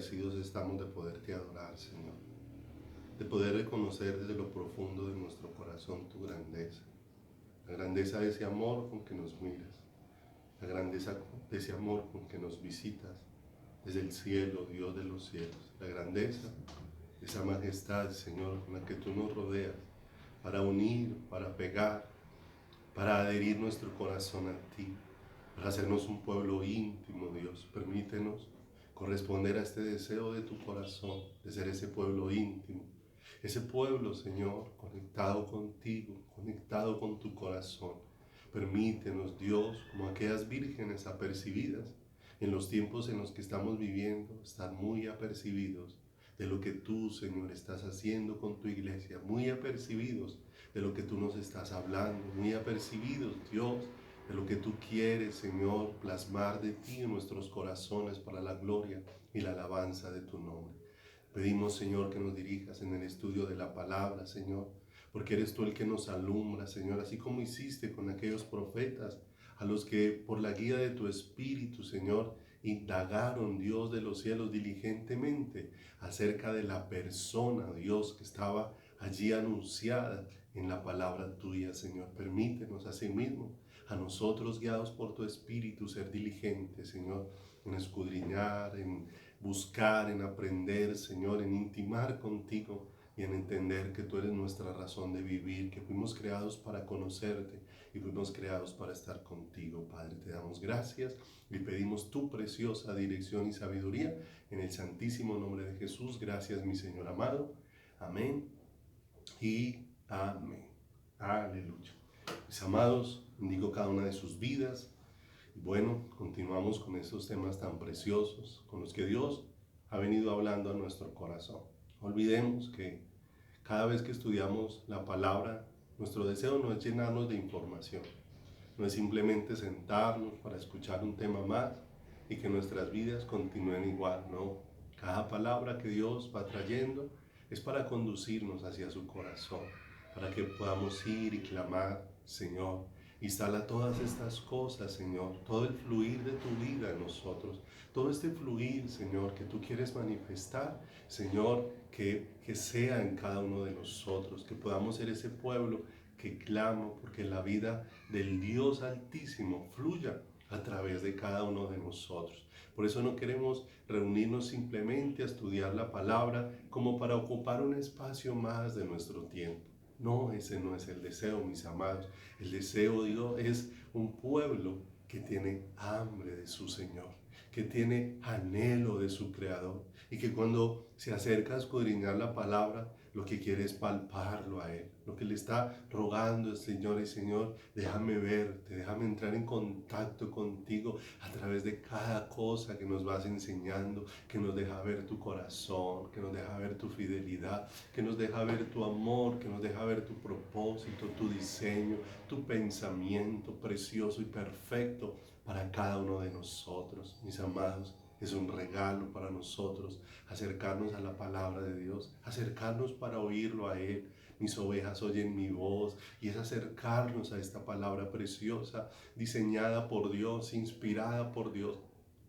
agradecidos estamos de poderte adorar, Señor, de poder reconocer desde lo profundo de nuestro corazón tu grandeza, la grandeza de ese amor con que nos miras, la grandeza de ese amor con que nos visitas desde el cielo, Dios de los cielos, la grandeza de esa majestad, Señor, con la que tú nos rodeas, para unir, para pegar, para adherir nuestro corazón a ti, para hacernos un pueblo íntimo, Dios. Permítenos corresponder a este deseo de tu corazón, de ser ese pueblo íntimo, ese pueblo, Señor, conectado contigo, conectado con tu corazón. Permítenos, Dios, como aquellas vírgenes apercibidas, en los tiempos en los que estamos viviendo, estar muy apercibidos de lo que tú, Señor, estás haciendo con tu iglesia, muy apercibidos de lo que tú nos estás hablando, muy apercibidos, Dios, de lo que tú quieres, Señor, plasmar de ti en nuestros corazones para la gloria y la alabanza de tu nombre. Pedimos, Señor, que nos dirijas en el estudio de la palabra, Señor, porque eres tú el que nos alumbra, Señor, así como hiciste con aquellos profetas, a los que por la guía de tu Espíritu, Señor, indagaron, Dios de los cielos, diligentemente acerca de la persona, Dios, que estaba allí anunciada en la palabra tuya, Señor. Permítenos asimismo a nosotros, guiados por tu Espíritu, ser diligentes, Señor, en escudriñar, en buscar, en aprender, Señor, en intimar contigo y en entender que tú eres nuestra razón de vivir, que fuimos creados para conocerte y fuimos creados para estar contigo, Padre. Te damos gracias y pedimos tu preciosa dirección y sabiduría en el santísimo nombre de Jesús. Gracias, mi Señor amado. Amén y amén. Aleluya. Mis amados, bendigo cada una de sus vidas. Y bueno, continuamos con estos temas tan preciosos con los que Dios ha venido hablando a nuestro corazón. No olvidemos que cada vez que estudiamos la palabra, nuestro deseo no es llenarnos de información, no es simplemente sentarnos para escuchar un tema más y que nuestras vidas continúen igual, no. Cada palabra que Dios va trayendo es para conducirnos hacia su corazón, para que podamos ir y clamar, Señor, instala todas estas cosas, Señor, todo el fluir de tu vida en nosotros, todo este fluir, Señor, que tú quieres manifestar, Señor, que sea en cada uno de nosotros, que podamos ser ese pueblo que clama porque la vida del Dios Altísimo fluya a través de cada uno de nosotros. Por eso no queremos reunirnos simplemente a estudiar la palabra como para ocupar un espacio más de nuestro tiempo. No, ese no es el deseo, mis amados. El deseo, Dios, es un pueblo que tiene hambre de su Señor, que tiene anhelo de su Creador y que cuando se acerca a escudriñar la palabra, lo que quiere es palparlo a Él. Lo que le está rogando es, Señor y Señor, déjame verte, déjame entrar en contacto contigo a través de cada cosa que nos vas enseñando, que nos deja ver tu corazón, que nos deja ver tu fidelidad, que nos deja ver tu amor, que nos deja ver tu propósito, tu diseño, tu pensamiento precioso y perfecto para cada uno de nosotros, mis amados. Es un regalo para nosotros acercarnos a la palabra de Dios, acercarnos para oírlo a Él. Mis ovejas oyen mi voz y es acercarnos a esta palabra preciosa, diseñada por Dios, inspirada por Dios,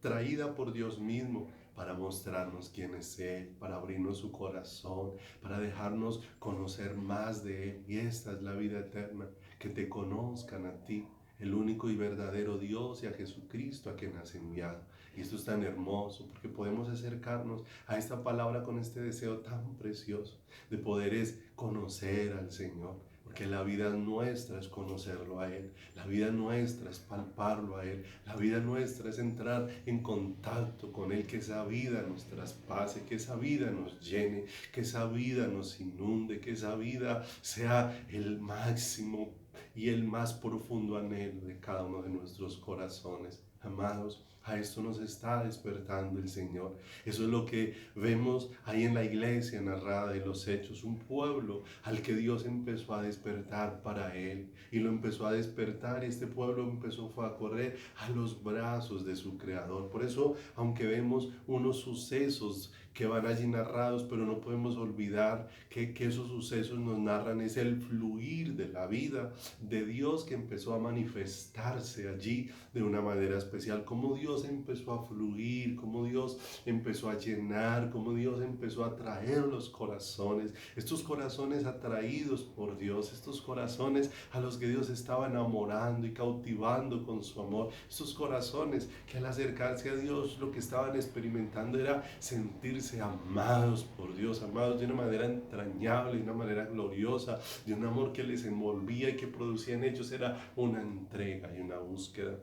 traída por Dios mismo para mostrarnos quién es Él, para abrirnos su corazón, para dejarnos conocer más de Él. Y esta es la vida eterna, que te conozcan a ti, el único y verdadero Dios, y a Jesucristo a quien has enviado. Y esto es tan hermoso porque podemos acercarnos a esta palabra con este deseo tan precioso de poder es conocer al Señor. Porque la vida nuestra es conocerlo a Él, la vida nuestra es palparlo a Él, la vida nuestra es entrar en contacto con Él, que esa vida nos traspase, que esa vida nos llene, que esa vida nos inunde, que esa vida sea el máximo y el más profundo anhelo de cada uno de nuestros corazones. Amados, a esto nos está despertando el Señor. Eso es lo que vemos ahí en la iglesia narrada de los Hechos. Un pueblo al que Dios empezó a despertar para Él. Y lo empezó a despertar y este pueblo fue a correr a los brazos de su Creador. Por eso, aunque vemos unos sucesos que van allí narrados, pero no podemos olvidar que esos sucesos nos narran es el fluir de la vida de Dios que empezó a manifestarse allí de una manera especial. Como Dios Dios empezó a fluir, cómo Dios empezó a llenar, cómo Dios empezó a atraer los corazones, estos corazones atraídos por Dios, estos corazones a los que Dios estaba enamorando y cautivando con su amor, estos corazones que al acercarse a Dios lo que estaban experimentando era sentirse amados por Dios, amados de una manera entrañable, de una manera gloriosa, de un amor que les envolvía y que producía en ellos era una entrega y una búsqueda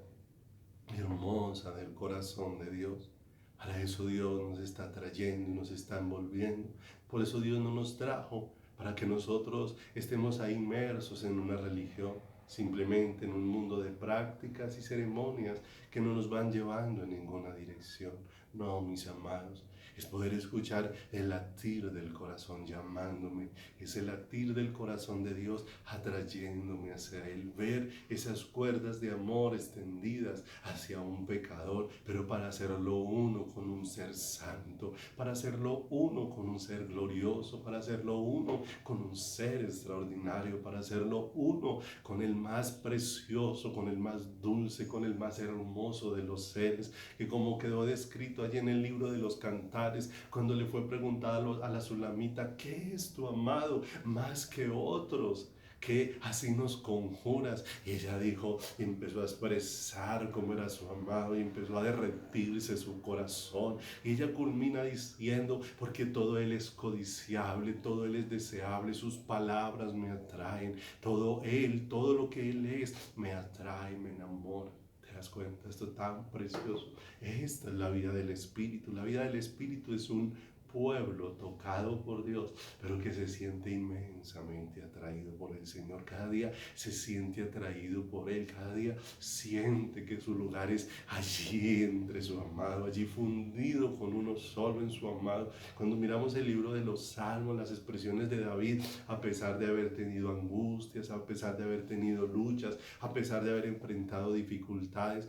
hermosa del corazón de Dios. Para eso Dios nos está trayendo y nos está envolviendo. Por eso Dios no nos trajo para que nosotros estemos ahí inmersos en una religión, simplemente en un mundo de prácticas y ceremonias que no nos van llevando en ninguna dirección. No, mis amados, es poder escuchar el latir del corazón llamándome, es el latir del corazón de Dios atrayéndome hacia Él, ver esas cuerdas de amor extendidas hacia un pecador, pero para hacerlo uno con un ser santo, para hacerlo uno con un ser glorioso, para hacerlo uno con un ser extraordinario, para hacerlo uno con el más precioso, con el más dulce, con el más hermoso de los seres, que como quedó descrito allí en el libro de los Cantares, cuando le fue preguntado a la Sulamita, ¿qué es tu amado más que otros? Que así nos conjuras. Y ella dijo, y empezó a expresar cómo era su amado, y empezó a derretirse su corazón. Y ella culmina diciendo, porque todo él es codiciable, todo él es deseable, sus palabras me atraen, todo él, todo lo que él es, me atrae, me enamora. ¿Te das cuenta? Esto es tan precioso. Esta es la vida del Espíritu. La vida del Espíritu es un pueblo tocado por Dios, pero que se siente inmensamente atraído por el Señor. Cada día se siente atraído por Él, cada día siente que su lugar es allí entre su amado, allí fundido con uno solo en su amado. Cuando miramos el libro de los Salmos, las expresiones de David, a pesar de haber tenido angustias, a pesar de haber tenido luchas, a pesar de haber enfrentado dificultades,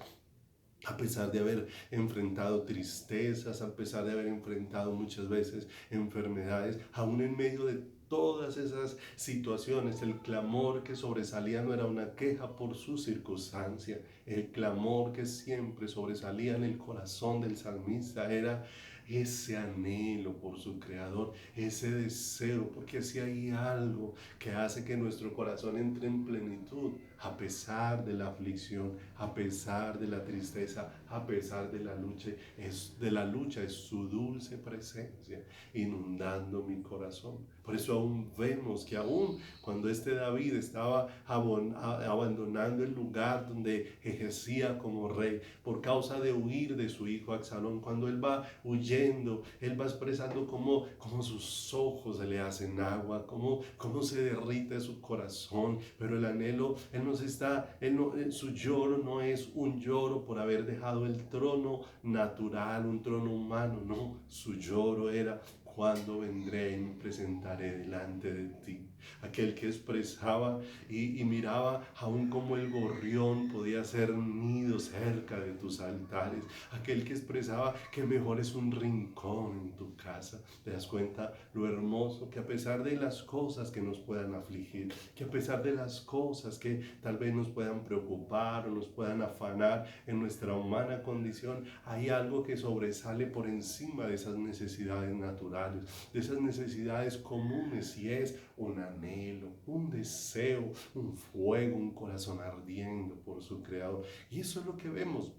a pesar de haber enfrentado tristezas, a pesar de haber enfrentado muchas veces enfermedades, aún en medio de todas esas situaciones, el clamor que sobresalía no era una queja por su circunstancia, el clamor que siempre sobresalía en el corazón del salmista era ese anhelo por su creador, ese deseo, porque si hay algo que hace que nuestro corazón entre en plenitud, a pesar de la aflicción, a pesar de la tristeza, a pesar de la lucha, es su dulce presencia inundando mi corazón. Por eso aún vemos que aún cuando este David estaba abandonando el lugar donde ejercía como rey por causa de huir de su hijo Absalón, cuando él va huyendo, él va expresando cómo sus ojos se le hacen agua, cómo se derrite su corazón, pero el anhelo, su lloro no es un lloro por haber dejado el trono natural, un trono humano, no, su lloro era: ¿cuándo vendré y me presentaré delante de ti? Aquel que expresaba y miraba aún como el gorrión podía hacer nido cerca de tus altares. Aquel que expresaba que mejor es un rincón en tu casa. ¿Te das cuenta lo hermoso? Que a pesar de las cosas que nos puedan afligir, que a pesar de las cosas que tal vez nos puedan preocupar o nos puedan afanar en nuestra humana condición, hay algo que sobresale por encima de esas necesidades naturales, de esas necesidades comunes, y es un anhelo, un deseo, un fuego, un corazón ardiendo por su Creador. Y eso es lo que vemos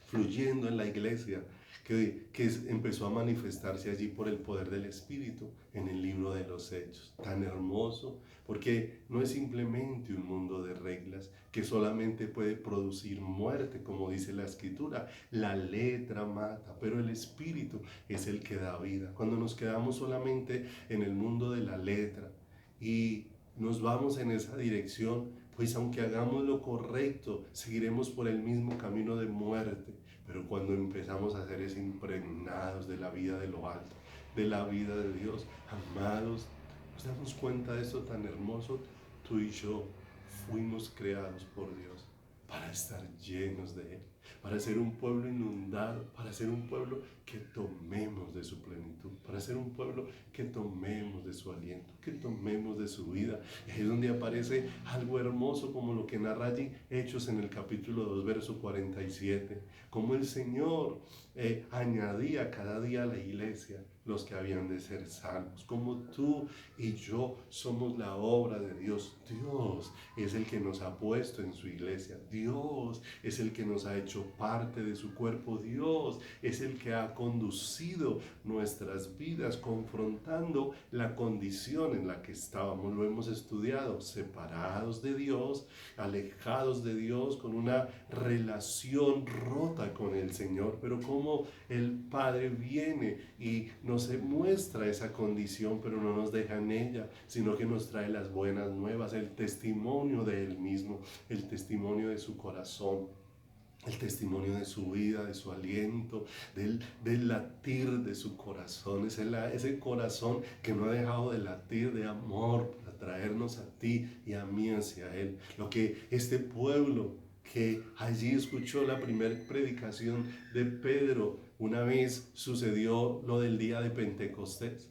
fluyendo en la iglesia, que empezó a manifestarse allí por el poder del Espíritu en el libro de los Hechos. Tan hermoso, porque no es simplemente un mundo de reglas que solamente puede producir muerte, como dice la Escritura. La letra mata, pero el Espíritu es el que da vida. Cuando nos quedamos solamente en el mundo de la letra y nos vamos en esa dirección, pues aunque hagamos lo correcto, seguiremos por el mismo camino de muerte. Pero cuando empezamos a ser impregnados de la vida de lo alto, de la vida de Dios, amados, nos damos cuenta de esto tan hermoso. Tú y yo fuimos creados por Dios para estar llenos de Él, para ser un pueblo inundado, para ser un pueblo que tomemos de su plenitud, para ser un pueblo que tomemos de su aliento, que tomemos de su vida. Y ahí es donde aparece algo hermoso como lo que narra allí Hechos en el capítulo 2, verso 47, como el Señor añadía cada día a la iglesia los que habían de ser salvos, como tú y yo somos la obra de Dios. Dios es el que nos ha puesto en su iglesia, Dios es el que nos ha hecho parte de su cuerpo, Dios es el que ha conducido nuestras vidas confrontando la condición en la que estábamos. Lo hemos estudiado, separados de Dios, alejados de Dios, con una relación rota con el Señor, pero como el Padre viene y nos muestra esa condición, pero no nos deja en ella, sino que nos trae las buenas nuevas, el testimonio de Él mismo, el testimonio de su corazón, el testimonio de su vida, de su aliento, del latir de su corazón, ese corazón que no ha dejado de latir de amor para traernos a ti y a mí hacia Él. Lo que este pueblo que allí escuchó la primera predicación de Pedro, una vez sucedió lo del día de Pentecostés.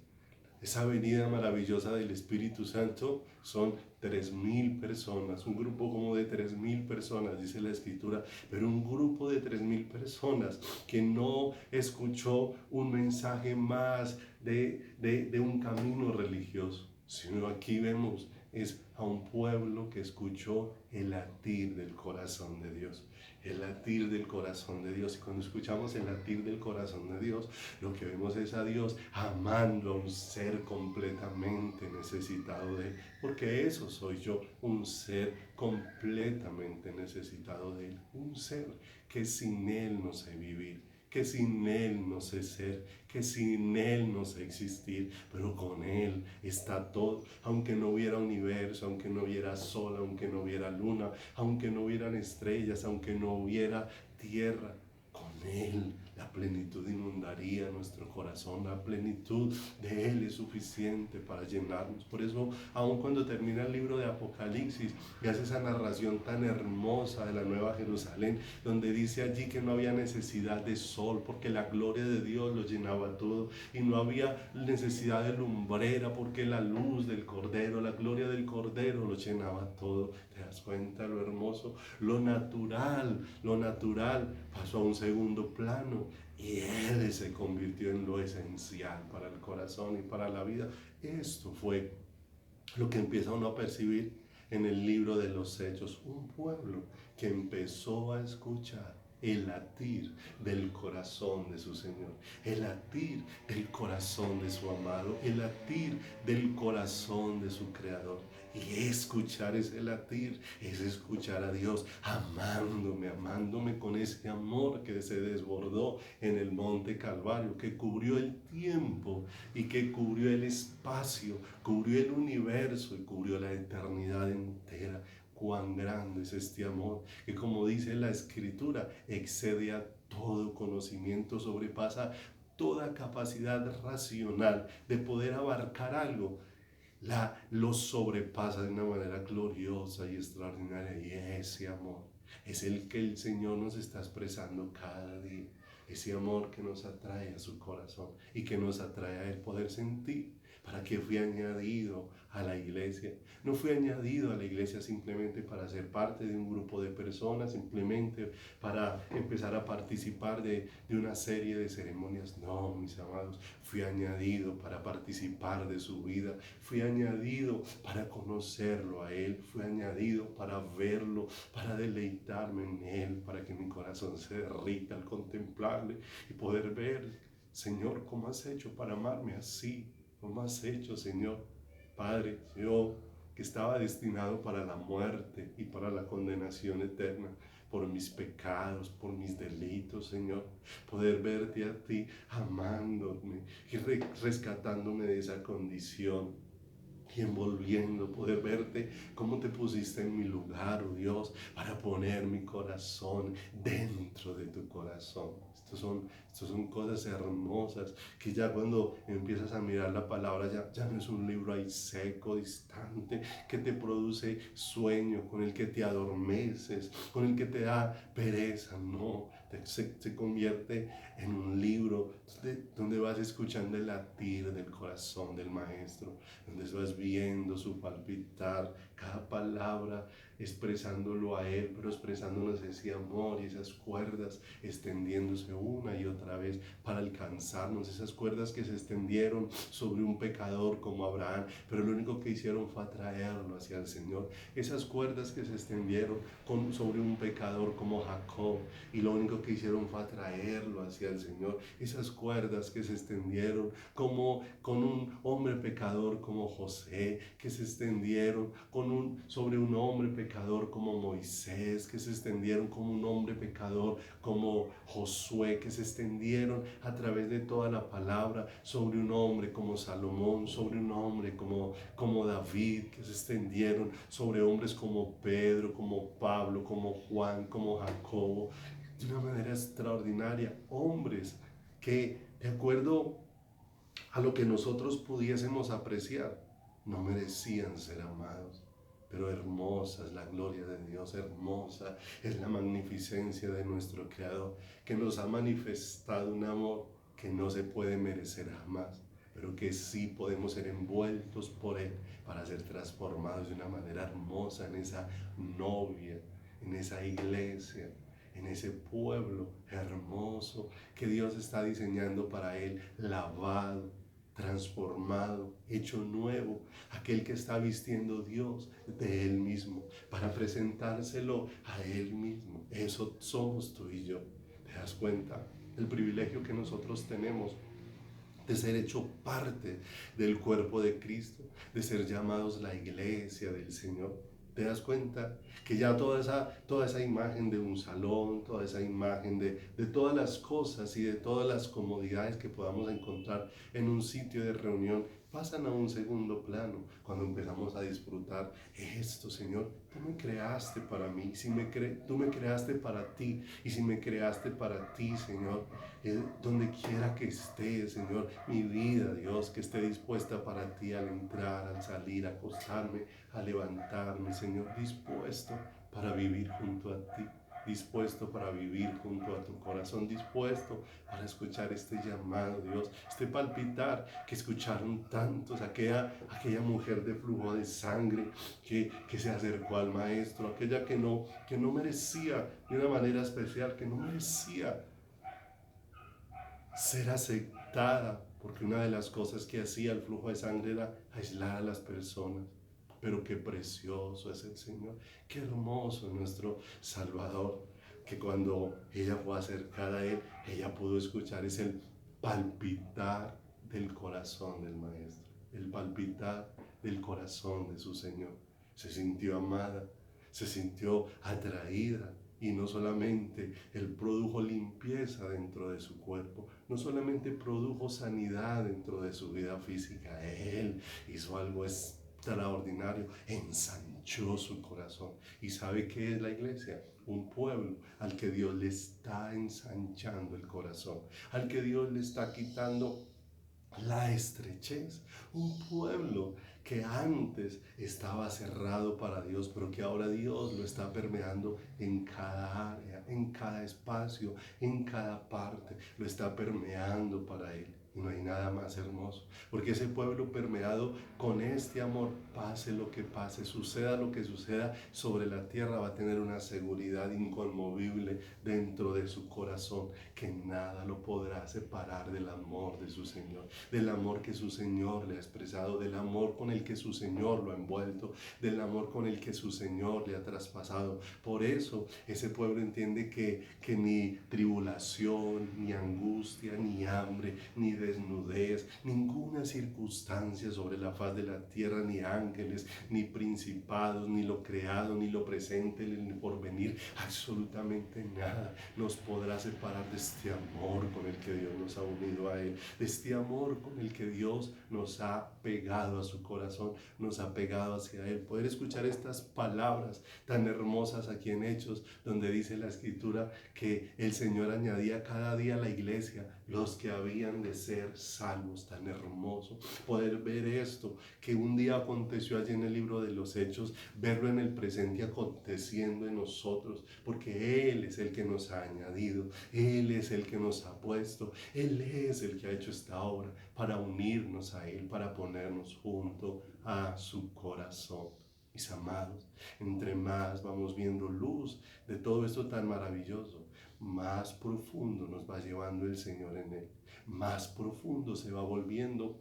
Esa venida maravillosa del Espíritu Santo son 3,000 personas, un grupo como de 3,000 personas, dice la Escritura, pero un grupo de 3,000 personas que no escuchó un mensaje más de un camino religioso, sino aquí vemos es a un pueblo que escuchó el latir del corazón de Dios. El latir del corazón de Dios. Y cuando escuchamos el latir del corazón de Dios, lo que vemos es a Dios amando a un ser completamente necesitado de Él. Porque eso soy yo, un ser completamente necesitado de Él. Un ser que sin Él no sé vivir, que sin Él no sé ser, que sin Él no sé existir, pero con Él está todo. Aunque no hubiera universo, aunque no hubiera sol, aunque no hubiera luna, aunque no hubieran estrellas, aunque no hubiera tierra, con Él la plenitud inundaría nuestro corazón, la plenitud de Él es suficiente para llenarnos. Por eso, aun cuando termina el libro de Apocalipsis y hace esa narración tan hermosa de la Nueva Jerusalén, donde dice allí que no había necesidad de sol, porque la gloria de Dios lo llenaba todo, y no había necesidad de lumbrera, porque la luz del Cordero, la gloria del Cordero lo llenaba todo. ¿Te das cuenta lo hermoso? Lo natural pasó a un segundo plano y Él se convirtió en lo esencial para el corazón y para la vida. Esto fue lo que empieza uno a percibir en el libro de los Hechos, un pueblo que empezó a escuchar el latir del corazón de su Señor, el latir del corazón de su amado, el latir del corazón de su Creador. Y escuchar ese latir es escuchar a Dios amándome con ese amor que se desbordó en el monte Calvario, que cubrió el tiempo y que cubrió el espacio, cubrió el universo y cubrió la eternidad entera. Cuán grande es este amor, que como dice la Escritura, excede a todo conocimiento, sobrepasa toda capacidad racional de poder abarcar algo. Lo sobrepasa de una manera gloriosa y extraordinaria, y ese amor es el que el Señor nos está expresando cada día, ese amor que nos atrae a su corazón y que nos atrae a Él poder sentir. ¿Para qué fui añadido a la iglesia? No fui añadido a la iglesia simplemente para ser parte de un grupo de personas, simplemente para empezar a participar de una serie de ceremonias. No, mis amados, fui añadido para participar de su vida, fui añadido para conocerlo a Él, fui añadido para verlo, para deleitarme en Él, para que mi corazón se derrita al contemplarle y poder ver, Señor, ¿cómo has hecho para amarme así? ¿Cómo has hecho, Señor? Padre, yo que estaba destinado para la muerte y para la condenación eterna, por mis pecados, por mis delitos, Señor, poder verte a ti amándome y rescatándome de esa condición y envolviendo, poder verte cómo te pusiste en mi lugar, oh Dios, para poner mi corazón dentro de tu corazón. Estos son cosas hermosas que ya cuando empiezas a mirar la palabra ya no es un libro ahí seco, distante, que te produce sueño, con el que te adormeces, con el que te da pereza, no. Se convierte en un libro donde vas escuchando el latir del corazón del maestro, donde vas viendo su palpitar, cada palabra expresándolo a Él, pero expresándonos ese amor y esas cuerdas extendiéndose una y otra vez para alcanzarnos, esas cuerdas que se extendieron sobre un pecador como Abraham, pero lo único que hicieron fue atraerlo hacia el Señor, esas cuerdas que se extendieron sobre un pecador como Jacob, y lo único que hicieron fue atraerlo hacia el Señor, esas cuerdas que se extendieron como con un hombre pecador como José, que se extendieron sobre un hombre pecador como Moisés, que se extendieron como un hombre pecador como Josué, que se extendieron a través de toda la palabra sobre un hombre como Salomón, sobre un hombre como David, que se extendieron sobre hombres como Pedro, como Pablo, como Juan, como Jacobo, de una manera extraordinaria, hombres que de acuerdo a lo que nosotros pudiésemos apreciar, no merecían ser amados. Pero hermosa es la gloria de Dios, hermosa es la magnificencia de nuestro Creador, que nos ha manifestado un amor que no se puede merecer jamás, pero que sí podemos ser envueltos por Él para ser transformados de una manera hermosa en esa novia, en esa iglesia, en ese pueblo hermoso que Dios está diseñando para Él, lavado, transformado, hecho nuevo, aquel que está vistiendo Dios de Él mismo, para presentárselo a Él mismo. Eso somos tú y yo. ¿Te das cuenta? El privilegio que nosotros tenemos de ser hecho parte del cuerpo de Cristo, de ser llamados la iglesia del Señor. ¿Te das cuenta? Que ya toda esa imagen de un salón, toda esa imagen de todas las cosas y de todas las comodidades que podamos encontrar en un sitio de reunión, pasan a un segundo plano cuando empezamos a disfrutar esto, Señor. Tú me creaste para mí, tú me creaste para ti, y si me creaste para ti, Señor, donde quiera que esté, Señor, mi vida, Dios, que esté dispuesta para ti al entrar, al salir, a acostarme, a levantarme, Señor, dispuesto para vivir junto a ti, dispuesto para vivir junto a tu corazón, dispuesto para escuchar este llamado, Dios, este palpitar que escucharon tantos, aquella mujer de flujo de sangre que se acercó al Maestro, aquella que no merecía de una manera especial, que no merecía ser aceptada, porque una de las cosas que hacía el flujo de sangre era aislar a las personas. Pero qué precioso es el Señor, qué hermoso es nuestro Salvador, que cuando ella fue acercada a Él, ella pudo escuchar ese palpitar del corazón del Maestro, el palpitar del corazón de su Señor. Se sintió amada, se sintió atraída, y no solamente Él produjo limpieza dentro de su cuerpo, no solamente produjo sanidad dentro de su vida física, Él hizo algo extraordinario, ensanchó su corazón. ¿Y sabe qué es la iglesia? Un pueblo al que Dios le está ensanchando el corazón, al que Dios le está quitando la estrechez, un pueblo que antes estaba cerrado para Dios, pero que ahora Dios lo está permeando en cada área, en cada espacio, en cada parte, lo está permeando para Él. Y no hay nada más hermoso, porque ese pueblo permeado con este amor, pase lo que pase, suceda lo que suceda sobre la tierra, va a tener una seguridad inconmovible dentro de su corazón, que nada lo podrá separar del amor de su Señor, del amor que su Señor le ha expresado, del amor con el que su Señor lo ha envuelto, del amor con el que su Señor le ha traspasado. Por eso ese pueblo entiende que ni tribulación, ni angustia, ni hambre, ni desnudez, ninguna circunstancia sobre la faz de la tierra, ni ángeles, ni principados, ni lo creado, ni lo presente, ni por venir, absolutamente nada nos podrá separar de este amor con el que Dios nos ha unido a Él, de este amor con el que Dios nos ha pegado a su corazón, corazón nos ha pegado hacia Él. Poder escuchar estas palabras tan hermosas aquí en Hechos, donde dice la Escritura que el Señor añadía cada día a la iglesia los que habían de ser salvos. Tan hermoso poder ver esto, que un día aconteció allí en el libro de los Hechos, verlo en el presente aconteciendo en nosotros, porque Él es el que nos ha añadido, Él es el que nos ha puesto, Él es el que ha hecho esta obra para unirnos a Él, para ponernos junto a su corazón. Mis amados, entre más vamos viendo luz de todo esto tan maravilloso, más profundo nos va llevando el Señor en Él, más profundo se va volviendo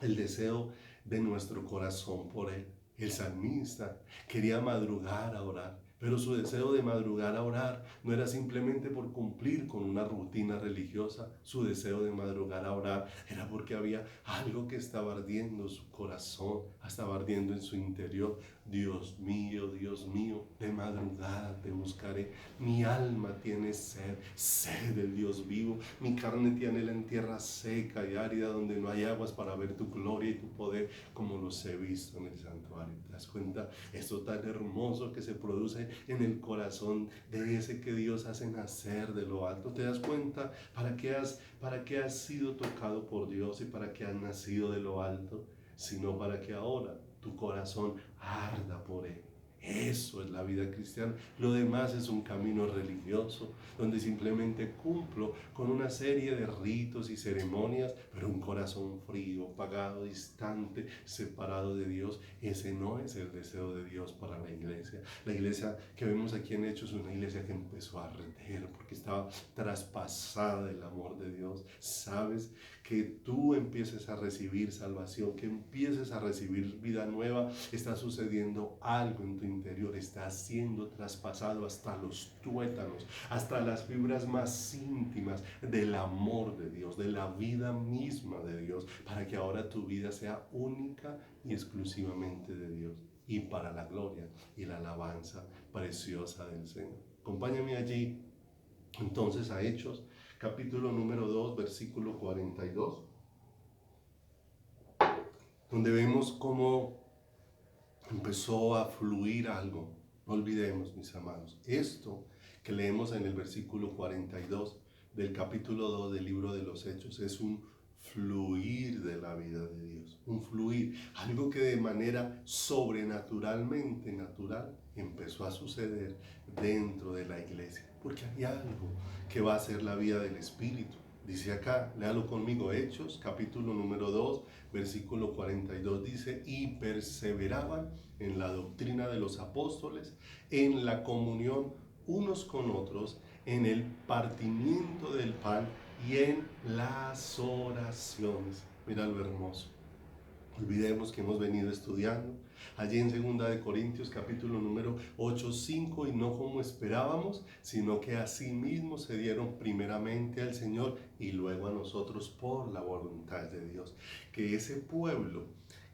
el deseo de nuestro corazón por Él. El salmista quería madrugar a orar, pero su deseo de madrugar a orar no era simplemente por cumplir con una rutina religiosa. Su deseo de madrugar a orar era porque había algo que estaba ardiendo su corazón, estaba ardiendo en su interior. Dios mío, de madrugada te buscaré. Mi alma tiene sed, sed del Dios vivo. Mi carne te anhela en tierra seca y árida, donde no hay aguas, para ver tu gloria y tu poder, como los he visto en el santuario. ¿Te das cuenta? Esto tan hermoso que se produce en el corazón de ese que Dios hace nacer de lo alto. ¿Te das cuenta para qué has sido tocado por Dios y para qué has nacido de lo alto? Sino para que ahora tu corazón arda por Él. Eso es la vida cristiana. Lo demás es un camino religioso, donde simplemente cumplo con una serie de ritos y ceremonias, pero un corazón frío, apagado, distante, separado de Dios. Ese no es el deseo de Dios para la iglesia. La iglesia que vemos aquí en Hechos es una iglesia que empezó a arder porque estaba traspasada del amor de Dios. ¿Sabes? Que tú empieces a recibir salvación, que empieces a recibir vida nueva, está sucediendo algo en tu interior, está siendo traspasado hasta los tuétanos, hasta las fibras más íntimas del amor de Dios, de la vida misma de Dios, para que ahora tu vida sea única y exclusivamente de Dios, y para la gloria y la alabanza preciosa del Señor. Acompáñame allí entonces a Hechos, capítulo número 2, versículo 42, donde vemos cómo empezó a fluir algo. No olvidemos, mis amados, esto que leemos en el versículo 42 del capítulo 2 del libro de los Hechos es un fluir de la vida de Dios, un fluir, algo que de manera sobrenaturalmente natural empezó a suceder dentro de la iglesia, porque hay algo que va a ser la vida del Espíritu. Dice acá, léalo conmigo, Hechos, capítulo número 2, versículo 42, dice, y perseveraban en la doctrina de los apóstoles, en la comunión unos con otros, en el partimiento del pan y en las oraciones. Mira lo hermoso. Olvidemos que hemos venido estudiando allí en 2 Corintios capítulo número 8, 5, y no como esperábamos, sino que asimismo se dieron primeramente al Señor y luego a nosotros por la voluntad de Dios. Que ese pueblo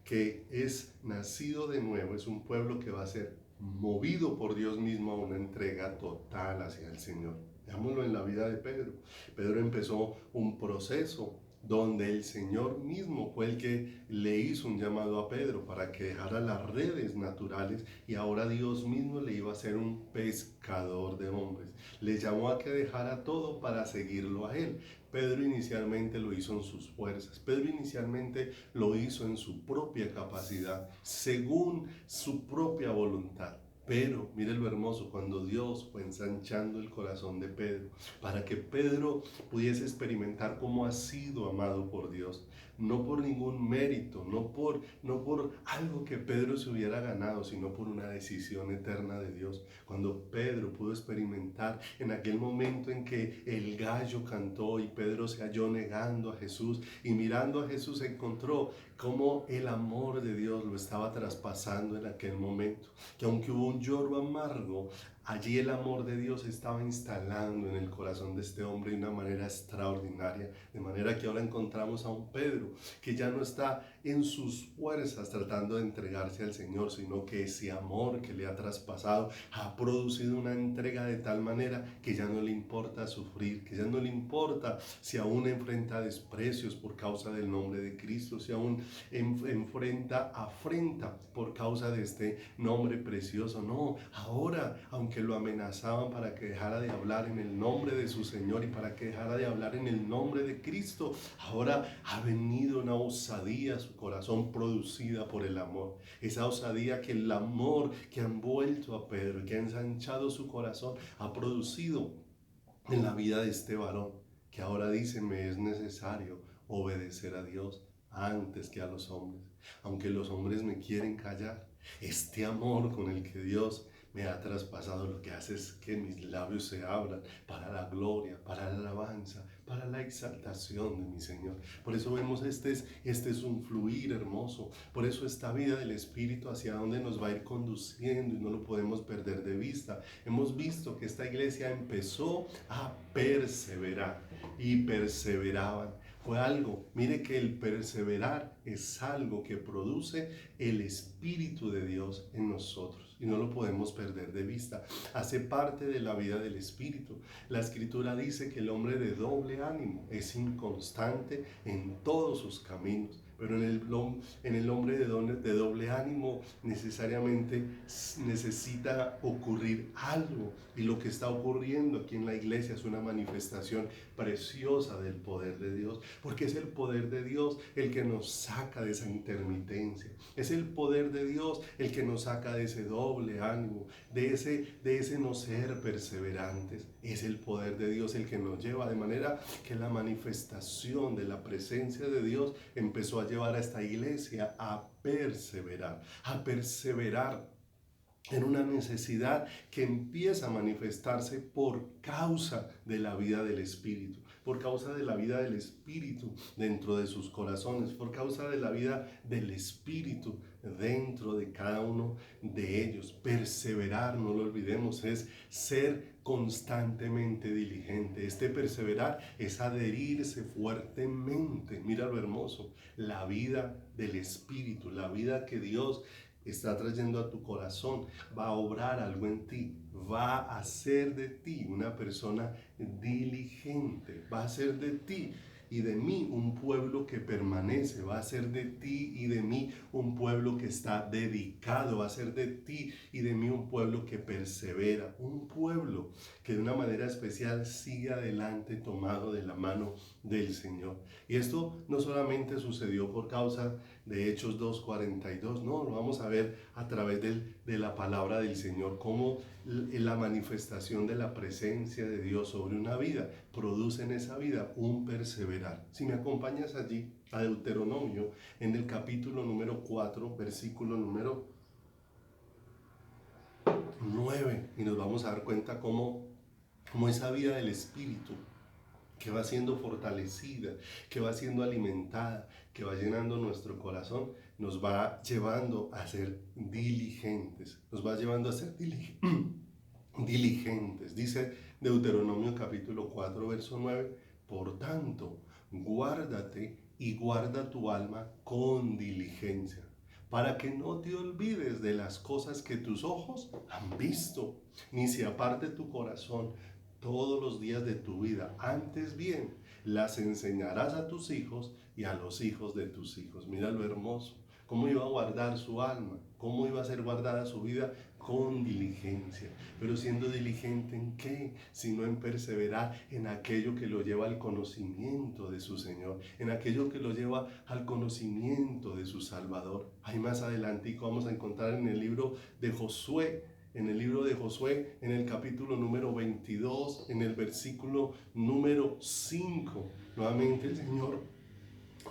que es nacido de nuevo es un pueblo que va a ser movido por Dios mismo a una entrega total hacia el Señor. Veámoslo en la vida de Pedro. Pedro empezó un proceso donde el Señor mismo fue el que le hizo un llamado a Pedro para que dejara las redes naturales, y ahora Dios mismo le iba a hacer un pescador de hombres. Le llamó a que dejara todo para seguirlo a Él. Pedro inicialmente lo hizo en sus fuerzas, Pedro inicialmente lo hizo en su propia capacidad, según su propia voluntad. Pero mire lo hermoso, cuando Dios fue ensanchando el corazón de Pedro para que Pedro pudiese experimentar cómo ha sido amado por Dios, no por ningún mérito, no por algo que Pedro se hubiera ganado, sino por una decisión eterna de Dios. Cuando Pedro pudo experimentar en aquel momento en que el gallo cantó y Pedro se halló negando a Jesús, y mirando a Jesús encontró cómo el amor de Dios lo estaba traspasando en aquel momento, que aunque hubo un lloro amargo, Allí el amor de Dios estaba instalando en el corazón de este hombre de una manera extraordinaria, de manera que ahora encontramos a un Pedro que ya no está en sus fuerzas tratando de entregarse al Señor, sino que ese amor que le ha traspasado ha producido una entrega de tal manera que ya no le importa sufrir, que ya no le importa si aún enfrenta desprecios por causa del nombre de Cristo, si aún enfrenta afrenta por causa de este nombre precioso. No, ahora, aunque lo amenazaban para que dejara de hablar en el nombre de su Señor y para que dejara de hablar en el nombre de Cristo, ahora ha venido una osadía a su corazón producida por el amor. Esa osadía que el amor que ha envuelto a Pedro, que ha ensanchado su corazón, ha producido en la vida de este varón, que ahora dice: me es necesario obedecer a Dios antes que a los hombres. Aunque los hombres me quieren callar, este amor con el que Dios me ha traspasado lo que hace es que mis labios se abran para la gloria, para la alabanza, para la exaltación de mi Señor. Por eso vemos este es un fluir hermoso. Por eso esta vida del Espíritu hacia donde nos va a ir conduciendo y no lo podemos perder de vista. Hemos visto que esta iglesia empezó a perseverar y perseveraban. Fue algo, mire que el perseverar es algo que produce el Espíritu de Dios en nosotros y no lo podemos perder de vista. Hace parte de la vida del Espíritu. La Escritura dice que el hombre de doble ánimo es inconstante en todos sus caminos. Pero en el hombre de doble ánimo necesariamente necesita ocurrir algo. Y lo que está ocurriendo aquí en la iglesia es una manifestación preciosa del poder de Dios. Porque es el poder de Dios el que nos saca de esa intermitencia. Es el poder de Dios el que nos saca de ese doble ánimo, de ese no ser perseverantes. Es el poder de Dios el que nos lleva, de manera que la manifestación de la presencia de Dios empezó a llevar a esta iglesia a perseverar en una necesidad que empieza a manifestarse por causa de la vida del Espíritu, por causa de la vida del Espíritu dentro de sus corazones, por causa de la vida del Espíritu dentro de cada uno de ellos. Perseverar, no lo olvidemos, es ser constantemente diligente. Este perseverar es adherirse fuertemente. Mira lo hermoso, la vida del Espíritu, la vida que Dios está trayendo a tu corazón, va a obrar algo en ti, va a hacer de ti una persona diligente, va a hacer de ti y de mí un pueblo que permanece, va a ser de ti y de mí un pueblo que está dedicado, va a ser de ti y de mí un pueblo que persevera, un pueblo que de una manera especial sigue adelante tomado de la mano del Señor. Y esto no solamente sucedió por causa de Hechos 2:42, no, lo vamos a ver a través de la palabra del Señor, cómo la manifestación de la presencia de Dios sobre una vida produce en esa vida un perseverar. Si me acompañas allí a Deuteronomio, en el capítulo número 4, versículo número 9, y nos vamos a dar cuenta cómo esa vida del Espíritu que va siendo fortalecida, que va siendo alimentada, que va llenando nuestro corazón, nos va llevando a ser diligentes, nos va llevando a ser diligentes. Dice Deuteronomio capítulo 4, verso 9, por tanto, guárdate y guarda tu alma con diligencia, para que no te olvides de las cosas que tus ojos han visto, ni se aparte tu corazón todos los días de tu vida. Antes bien, las enseñarás a tus hijos y a los hijos de tus hijos. Mira lo hermoso. Cómo iba a guardar su alma, cómo iba a ser guardada su vida con diligencia. Pero siendo diligente ¿en qué? Sino en perseverar en aquello que lo lleva al conocimiento de su Señor, en aquello que lo lleva al conocimiento de su Salvador. Ahí más adelante vamos a encontrar en el libro de Josué, en el capítulo número 22, en el versículo número 5, nuevamente el Señor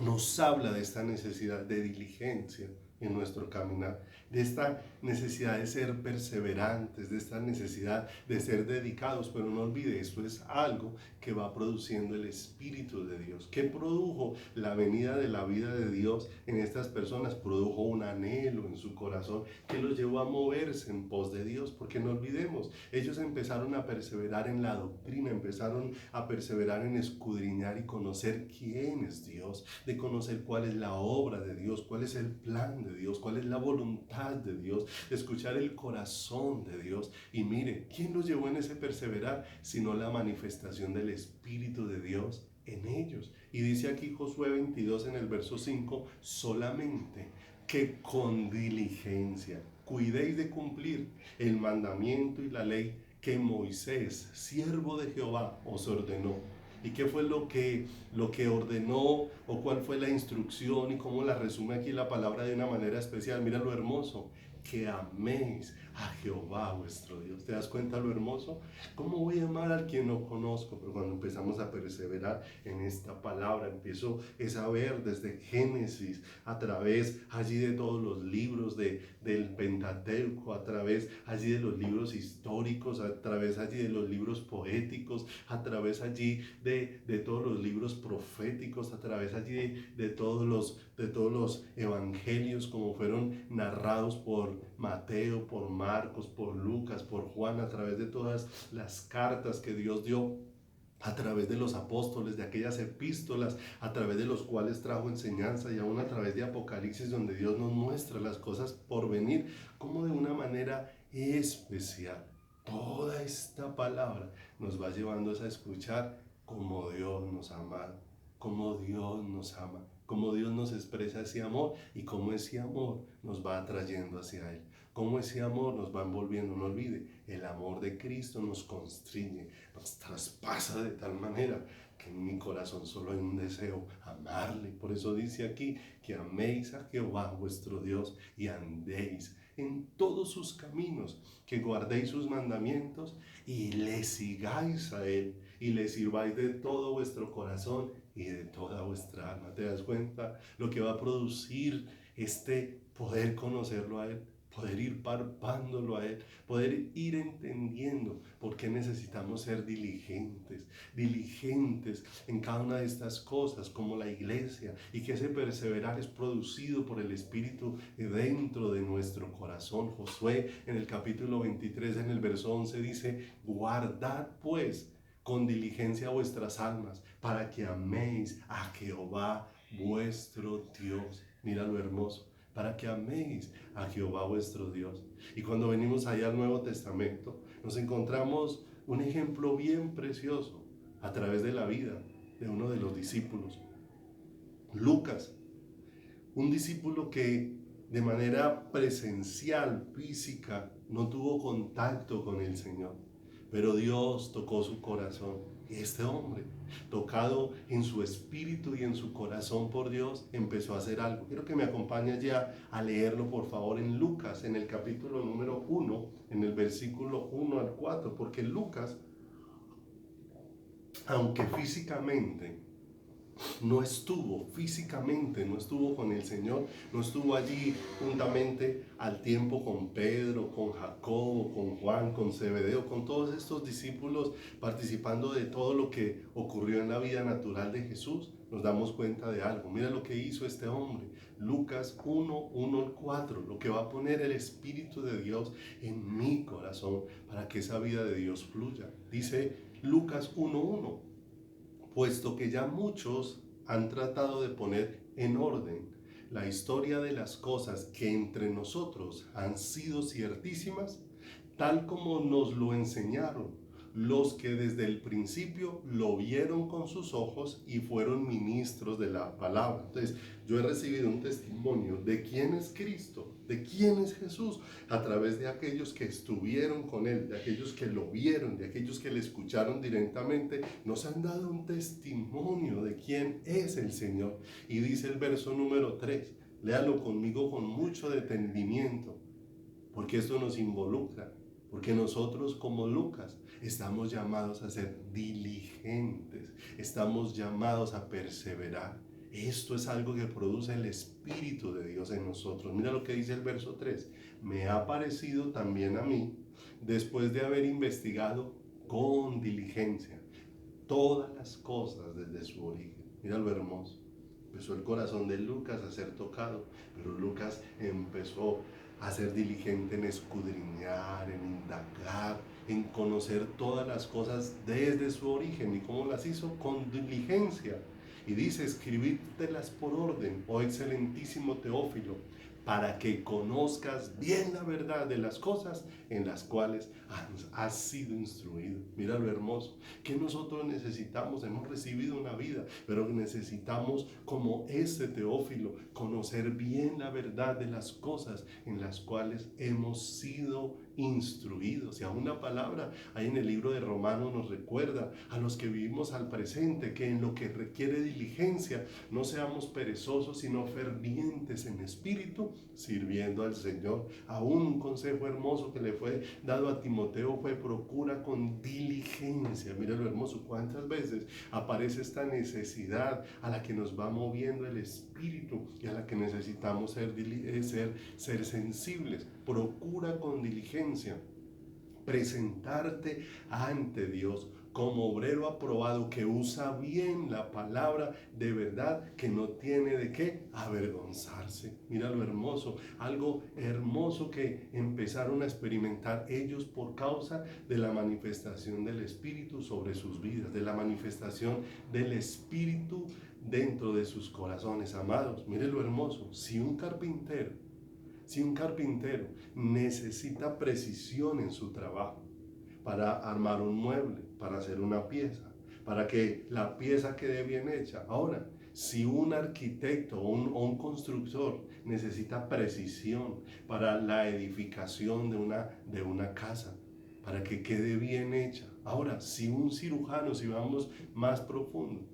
nos habla de esta necesidad de diligencia. en nuestro caminar, de esta necesidad de ser perseverantes, de esta necesidad de ser dedicados, pero no olvide, esto es algo que va produciendo el Espíritu de Dios. ¿Qué produjo la venida de la vida de Dios en estas personas? Produjo un anhelo en su corazón que los llevó a moverse en pos de Dios, porque no olvidemos, ellos empezaron a perseverar en la doctrina, empezaron a perseverar en escudriñar y conocer quién es Dios, de conocer cuál es la obra de Dios, cuál es el plan de Dios, cuál es la voluntad de Dios, de escuchar el corazón de Dios. Y mire, ¿quién los llevó en ese perseverar? Sino la manifestación del Espíritu de Dios en ellos. Y dice aquí Josué 22 en el verso 5, solamente que con diligencia cuidéis de cumplir el mandamiento y la ley que Moisés, siervo de Jehová, os ordenó. ¿Y qué fue lo que ordenó o cuál fue la instrucción y cómo la resume aquí la palabra de una manera especial? Mira lo hermoso, que améis a Jehová vuestro Dios. ¿Te das cuenta lo hermoso? ¿Cómo voy a amar al quien no conozco? Pero cuando empezamos a perseverar en esta palabra, empiezo a ver desde Génesis, a través allí de todos los libros del Pentateuco, a través allí de los libros históricos, a través allí de los libros poéticos, a través allí de todos los libros proféticos, a través allí de todos los evangelios como fueron narrados por Mateo, por Marcos, por Lucas, por Juan, a través de todas las cartas que Dios dio, a través de los apóstoles, de aquellas epístolas, a través de los cuales trajo enseñanza, y aún a través de Apocalipsis, donde Dios nos muestra las cosas por venir, como de una manera especial. Toda esta palabra nos va llevando a escuchar cómo Dios nos ama, cómo Dios nos ama, cómo Dios nos expresa ese amor y cómo ese amor nos va atrayendo hacia Él. Cómo ese amor nos va envolviendo. No olvide, el amor de Cristo nos constriñe, nos traspasa de tal manera que en mi corazón solo hay un deseo, amarle. Por eso dice aquí que améis a Jehová vuestro Dios y andéis en todos sus caminos, que guardéis sus mandamientos y le sigáis a Él y le sirváis de todo vuestro corazón y de toda vuestra alma. ¿Te das cuenta lo que va a producir este poder conocerlo a Él? Poder ir palpándolo a Él, poder ir entendiendo por qué necesitamos ser diligentes en cada una de estas cosas, como la iglesia, y que ese perseverar es producido por el Espíritu dentro de nuestro corazón. Josué en el capítulo 23, en el verso 11 dice, guardad pues con diligencia vuestras almas, para que améis a Jehová vuestro Dios. Mira lo hermoso, para que améis a Jehová vuestro Dios. Y cuando venimos allá al Nuevo Testamento, nos encontramos un ejemplo bien precioso a través de la vida de uno de los discípulos, Lucas, un discípulo que de manera presencial, física, no tuvo contacto con el Señor, pero Dios tocó su corazón. Y este hombre, tocado en su espíritu y en su corazón por Dios, empezó a hacer algo. Quiero que me acompañes ya a leerlo, por favor, en Lucas, en el capítulo número 1, en el versículo 1 al 4, porque Lucas, aunque no estuvo con el Señor, no estuvo allí juntamente al tiempo con Pedro, con Jacobo, con Juan, con Zebedeo, con todos estos discípulos participando de todo lo que ocurrió en la vida natural de Jesús. Nos damos cuenta de algo. Mira lo que hizo este hombre. Lucas 1 al 4, lo que va a poner el Espíritu de Dios en mi corazón para que esa vida de Dios fluya. Dice Lucas 1:1. Puesto que ya muchos han tratado de poner en orden la historia de las cosas que entre nosotros han sido ciertísimas, tal como nos lo enseñaron los que desde el principio lo vieron con sus ojos y fueron ministros de la palabra. Entonces, yo he recibido un testimonio de quién es Cristo, de quién es Jesús, a través de aquellos que estuvieron con Él, de aquellos que lo vieron, de aquellos que le escucharon directamente. Nos han dado un testimonio de quién es el Señor. Y dice el verso número 3, léalo conmigo con mucho detenimiento, porque esto nos involucra. Porque nosotros como Lucas estamos llamados a ser diligentes, estamos llamados a perseverar. Esto es algo que produce el Espíritu de Dios en nosotros. Mira lo que dice el verso 3. Me ha parecido también a mí, después de haber investigado con diligencia todas las cosas desde su origen. Mira lo hermoso. Empezó el corazón de Lucas a ser tocado, pero Lucas empezó a ser diligente en escudriñar, en indagar, en conocer todas las cosas desde su origen. ¿Y cómo las hizo? Con diligencia. Y dice, escribírtelas por orden, oh excelentísimo Teófilo, para que conozcas bien la verdad de las cosas en las cuales has sido instruido. Mira lo hermoso, que nosotros necesitamos, hemos recibido una vida, pero necesitamos, como este Teófilo, conocer bien la verdad de las cosas en las cuales hemos sido instruidos. Y aún la palabra ahí en el libro de Romanos nos recuerda a los que vivimos al presente que en lo que requiere diligencia no seamos perezosos sino fervientes en espíritu, sirviendo al Señor. Aún un consejo hermoso que le fue dado a Timoteo fue: procura con diligencia. Mira lo hermoso, cuántas veces aparece esta necesidad a la que nos va moviendo el espíritu y a la que necesitamos ser sensibles. Procura con diligencia presentarte ante Dios como obrero aprobado que usa bien la palabra de verdad, que no tiene de qué avergonzarse. Mira lo hermoso, algo hermoso que empezaron a experimentar ellos por causa de la manifestación del Espíritu sobre sus vidas, de la manifestación del Espíritu dentro de sus corazones. Amados, mire lo hermoso, si un carpintero necesita precisión en su trabajo para armar un mueble, para hacer una pieza, para que la pieza quede bien hecha. Ahora, si un arquitecto o un constructor necesita precisión para la edificación de una casa, para que quede bien hecha. Ahora, si un cirujano, si vamos más profundo,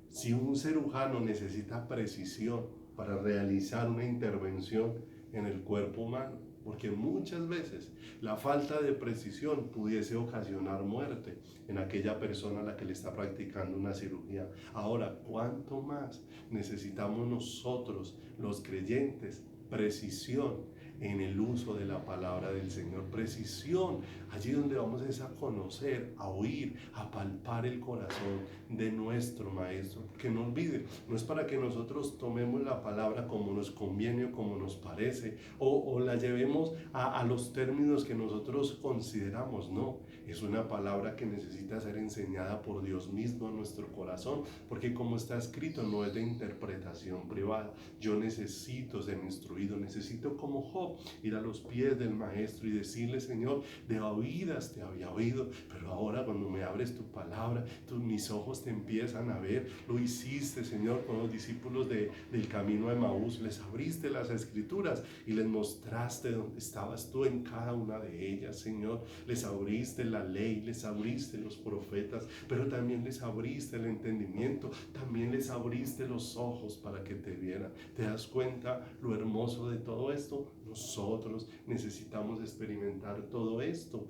si un cirujano necesita precisión para realizar una intervención en el cuerpo humano, porque muchas veces la falta de precisión pudiese ocasionar muerte en aquella persona a la que le está practicando una cirugía. Ahora, ¿cuánto más necesitamos nosotros, los creyentes, precisión en el uso de la palabra del Señor? Precisión allí donde vamos a conocer, a oír, a palpar el corazón de nuestro Maestro. Que no olvide, no es para que nosotros tomemos la palabra como nos conviene o como nos parece, o la llevemos a los términos que nosotros consideramos. No, es una palabra que necesita ser enseñada por Dios mismo a nuestro corazón, porque como está escrito, no es de interpretación privada. Yo necesito ser instruido, necesito, como Job, ir a los pies del Maestro y decirle: Señor, de oídas te había oído, pero ahora cuando me abres tu palabra, mis ojos te empiezan a ver. Lo hiciste, Señor, con los discípulos del camino de Emaús. Les abriste las escrituras y les mostraste dónde estabas tú en cada una de ellas, Señor. Les abriste la ley, les abriste los profetas, pero también les abriste el entendimiento, también les abriste los ojos para que te vieran. ¿Te das cuenta lo hermoso de todo esto? Nosotros necesitamos experimentar todo esto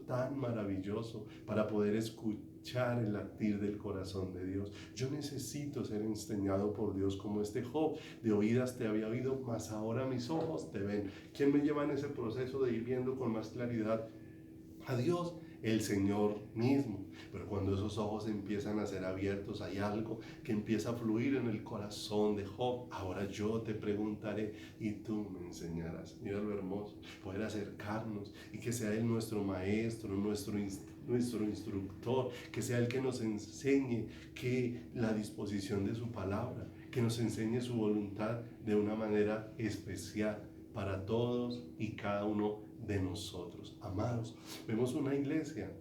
tan maravilloso para poder escuchar el latir del corazón de Dios. Yo necesito ser enseñado por Dios como este Job. De oídas te había oído, mas ahora mis ojos te ven. ¿Quién me lleva en ese proceso de ir viendo con más claridad a Dios? El Señor mismo. Pero cuando esos ojos empiezan a ser abiertos, hay algo que empieza a fluir en el corazón de Job. Ahora yo te preguntaré y tú me enseñarás. Mira lo hermoso, poder acercarnos y que sea Él nuestro maestro, nuestro instructor, que sea Él que nos enseñe la disposición de su palabra, que nos enseñe su voluntad de una manera especial para todos y cada uno de nosotros. Amados, vemos una iglesia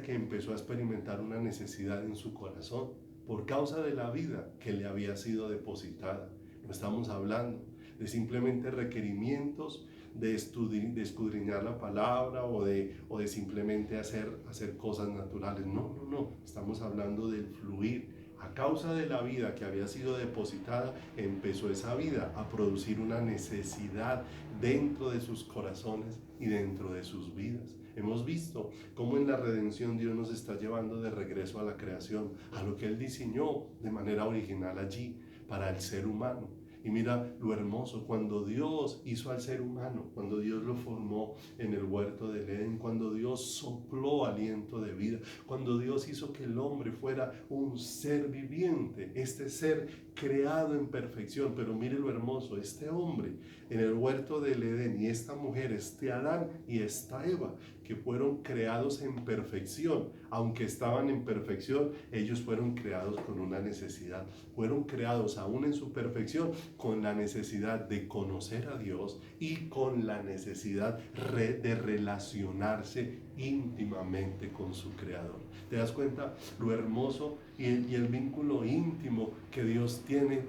que empezó a experimentar una necesidad en su corazón por causa de la vida que le había sido depositada. No estamos hablando de simplemente requerimientos de escudriñar la palabra o de simplemente hacer cosas naturales. No, estamos hablando del fluir. A causa de la vida que había sido depositada, empezó esa vida a producir una necesidad dentro de sus corazones y dentro de sus vidas. Hemos visto cómo en la redención Dios nos está llevando de regreso a la creación, a lo que Él diseñó de manera original allí para el ser humano. Y mira lo hermoso, cuando Dios hizo al ser humano, cuando Dios lo formó en el huerto del Edén, cuando Dios sopló aliento de vida, cuando Dios hizo que el hombre fuera un ser viviente, este ser creado en perfección. Pero mire lo hermoso, este hombre en el huerto del Edén y esta mujer, este Adán y esta Eva, que fueron creados en perfección, aunque estaban en perfección, ellos fueron creados con una necesidad, fueron creados aún en su perfección con la necesidad de conocer a Dios y con la necesidad de relacionarse íntimamente con su Creador. ¿Te das cuenta lo hermoso y el vínculo íntimo que Dios tiene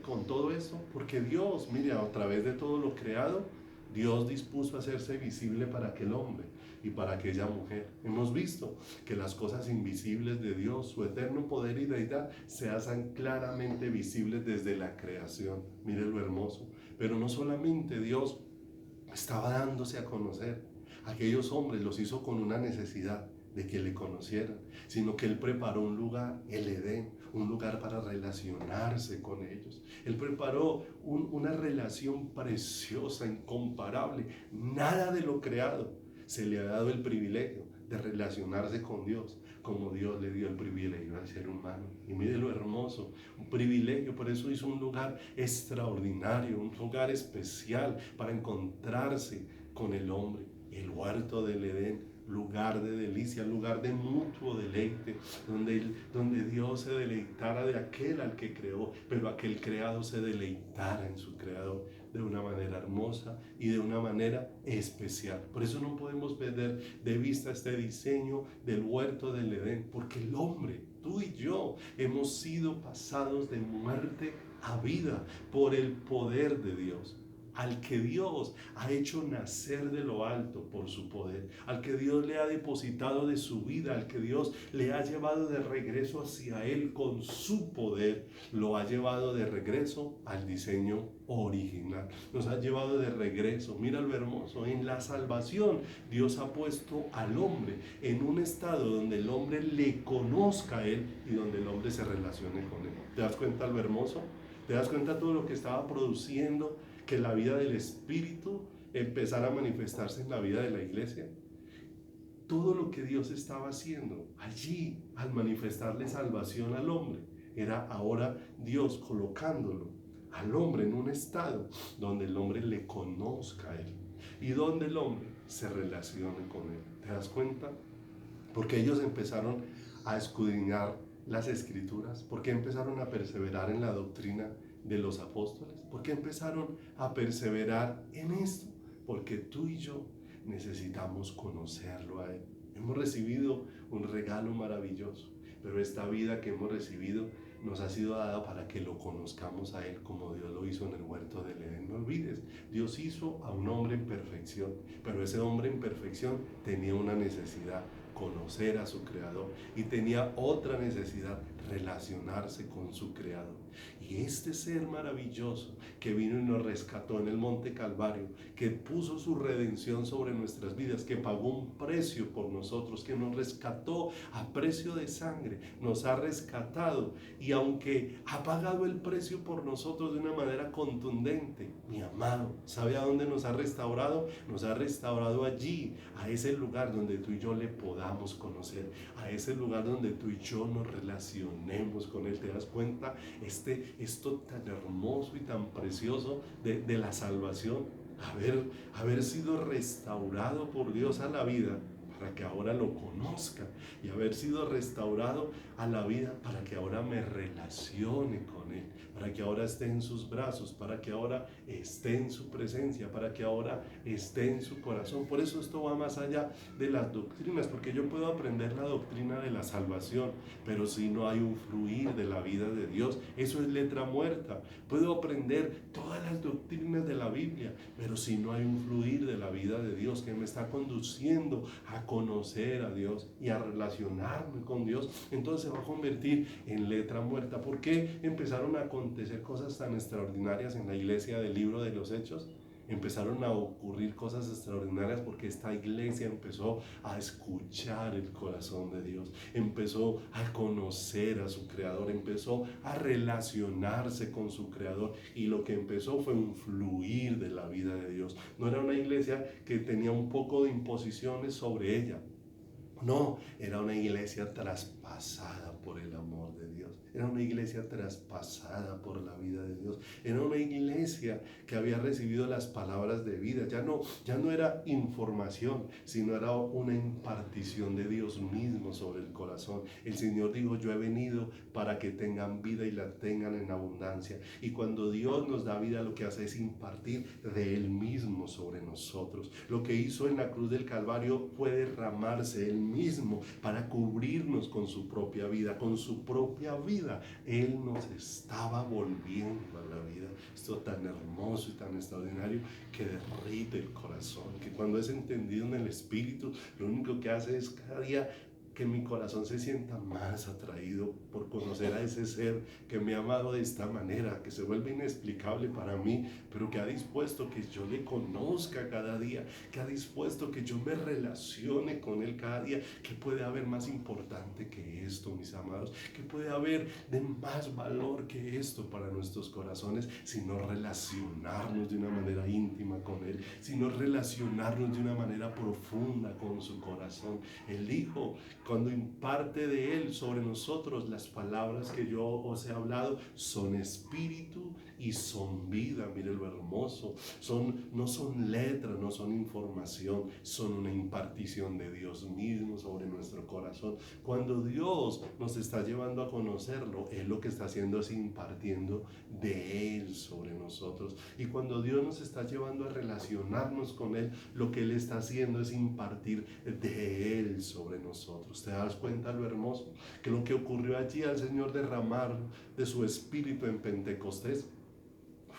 con todo eso? Porque Dios, mire, a través de todo lo creado, Dios dispuso a hacerse visible para aquel hombre y para aquella mujer. Hemos visto que las cosas invisibles de Dios, su eterno poder y deidad, se hacen claramente visibles desde la creación. Mire lo hermoso. Pero no solamente Dios estaba dándose a conocer, aquellos hombres los hizo con una necesidad de que le conocieran, sino que Él preparó un lugar, el Edén, un lugar para relacionarse con ellos. Él preparó una relación preciosa, incomparable. Nada de lo creado se le ha dado el privilegio de relacionarse con Dios, como Dios le dio el privilegio al ser humano. Y mire lo hermoso, un privilegio. Por eso hizo un lugar extraordinario, un lugar especial para encontrarse con el hombre. El huerto del Edén, lugar de delicia, lugar de mutuo deleite, donde Dios se deleitara de aquel al que creó, pero aquel creado se deleitara en su creador de una manera hermosa y de una manera especial. Por eso no podemos perder de vista este diseño del huerto del Edén, porque el hombre, tú y yo, hemos sido pasados de muerte a vida por el poder de Dios. Al que Dios ha hecho nacer de lo alto por su poder, al que Dios le ha depositado de su vida, al que Dios le ha llevado de regreso hacia Él con su poder, lo ha llevado de regreso al diseño original, nos ha llevado de regreso. Mira lo hermoso, en la salvación Dios ha puesto al hombre en un estado donde el hombre le conozca a Él y donde el hombre se relacione con Él. ¿Te das cuenta lo hermoso? ¿Te das cuenta todo lo que estaba produciendo que la vida del Espíritu empezara a manifestarse en la vida de la iglesia? Todo lo que Dios estaba haciendo allí al manifestarle salvación al hombre era ahora Dios colocándolo al hombre en un estado donde el hombre le conozca a Él y donde el hombre se relacione con Él. ¿Te das cuenta? Porque ellos empezaron a escudriñar las Escrituras, porque empezaron a perseverar en la doctrina de los apóstoles, porque empezaron a perseverar en esto, porque tú y yo necesitamos conocerlo a Él. Hemos recibido un regalo maravilloso, pero esta vida que hemos recibido nos ha sido dada para que lo conozcamos a Él como Dios lo hizo en el huerto del Edén. No olvides, Dios hizo a un hombre en perfección, pero ese hombre en perfección tenía una necesidad: conocer a su Creador, y tenía otra necesidad: relacionarse con su Creador. Y este ser maravilloso que vino y nos rescató en el Monte Calvario, que puso su redención sobre nuestras vidas, que pagó un precio por nosotros, que nos rescató a precio de sangre, nos ha rescatado, y aunque ha pagado el precio por nosotros de una manera contundente, mi amado, ¿sabe a dónde nos ha restaurado? Nos ha restaurado allí, a ese lugar donde tú y yo le podamos conocer, a ese lugar donde tú y yo nos relacionemos con Él. ¿Te das cuenta? Esto tan hermoso y tan precioso de la salvación, haber sido restaurado por Dios a la vida para que ahora lo conozca, y haber sido restaurado a la vida para que ahora me relacione con Él, para que ahora esté en sus brazos, para que ahora esté en su presencia, para que ahora esté en su corazón. Por eso esto va más allá de las doctrinas, porque yo puedo aprender la doctrina de la salvación, pero si no hay un fluir de la vida de Dios, eso es letra muerta. Puedo aprender todas las doctrinas de la Biblia, pero si no hay un fluir de la vida de Dios que me está conduciendo a conocer a Dios y a relacionarme con Dios, entonces se va a convertir en letra muerta. ¿Por qué empezaron a acontecer cosas tan extraordinarias en la iglesia del libro de los Hechos? Empezaron a ocurrir cosas extraordinarias porque esta iglesia empezó a escuchar el corazón de Dios, empezó a conocer a su Creador, empezó a relacionarse con su Creador, y lo que empezó fue un fluir de la vida de Dios. No era una iglesia que tenía un poco de imposiciones sobre ella. No, era una iglesia traspasada por el amor de Dios. Era una iglesia traspasada por la vida de Dios. Era una iglesia que había recibido las palabras de vida. Ya no era información, sino era una impartición de Dios mismo sobre el corazón. El Señor dijo: yo he venido para que tengan vida y la tengan en abundancia. Y cuando Dios nos da vida, lo que hace es impartir de Él mismo sobre nosotros. Lo que hizo en la cruz del Calvario fue derramarse Él mismo para cubrirnos con su propia vida. Con su propia vida Él nos estaba volviendo a la vida. Esto tan hermoso y tan extraordinario que derrite el corazón, que cuando es entendido en el Espíritu, lo único que hace es cada día que mi corazón se sienta más atraído por conocer a ese ser que me ha amado de esta manera, que se vuelve inexplicable para mí, pero que ha dispuesto que yo le conozca cada día, que ha dispuesto que yo me relacione con Él cada día. ¿Qué puede haber más importante que esto, mis amados? ¿Qué puede haber de más valor que esto para nuestros corazones, sino relacionarnos de una manera íntima con Él, sino relacionarnos de una manera profunda con su corazón? Él dijo: cuando imparte de Él sobre nosotros, las palabras que yo os he hablado son espíritu y son vida. Mire lo hermoso. No son letras, no son información, son una impartición de Dios mismo sobre nuestro corazón. Cuando Dios nos está llevando a conocerlo, Él lo que está haciendo es impartiendo de Él sobre nosotros. Y cuando Dios nos está llevando a relacionarnos con Él, lo que Él está haciendo es impartir de Él sobre nosotros. ¿Te das cuenta lo hermoso? Que lo que ocurrió allí al Señor derramar de su Espíritu en Pentecostés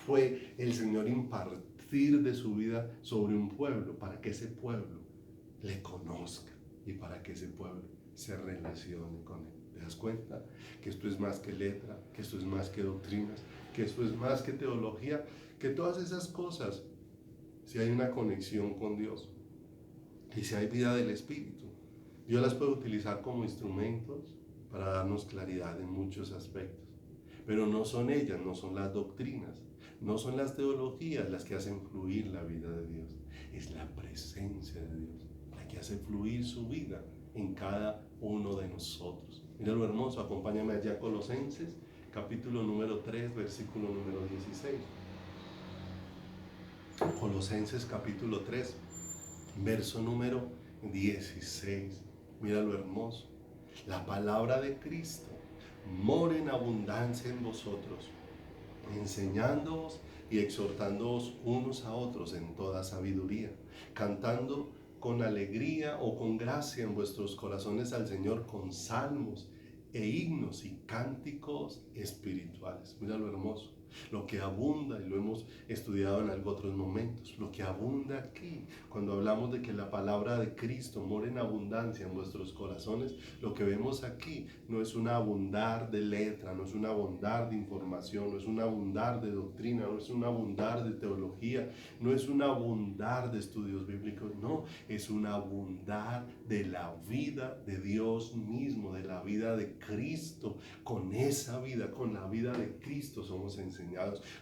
fue el Señor impartir de su vida sobre un pueblo, para que ese pueblo le conozca y para que ese pueblo se relacione con Él. ¿Te das cuenta? Que esto es más que letra, que esto es más que doctrinas, que esto es más que teología, que todas esas cosas, si hay una conexión con Dios y si hay vida del Espíritu, Dios las puede utilizar como instrumentos para darnos claridad en muchos aspectos. Pero no son ellas, no son las doctrinas, no son las teologías las que hacen fluir la vida de Dios. Es la presencia de Dios la que hace fluir su vida en cada uno de nosotros. Mira lo hermoso, acompáñame allá a Colosenses, capítulo número 3, versículo número 16. Colosenses capítulo 3, verso número 16. Mira lo hermoso. La palabra de Cristo mora en abundancia en vosotros, enseñándoos y exhortándoos unos a otros en toda sabiduría, cantando con alegría o con gracia en vuestros corazones al Señor con salmos e himnos y cánticos espirituales. Mira lo hermoso. Lo que abunda, y lo hemos estudiado en otros momentos, lo que abunda aquí, cuando hablamos de que la palabra de Cristo mora en abundancia en vuestros corazones, lo que vemos aquí no es un abundar de letra, no es un abundar de información, no es un abundar de doctrina, no es un abundar de teología, no es un abundar de estudios bíblicos, no, es un abundar de la vida de Dios mismo, de la vida de Cristo. Con esa vida, con la vida de Cristo somos enseñados,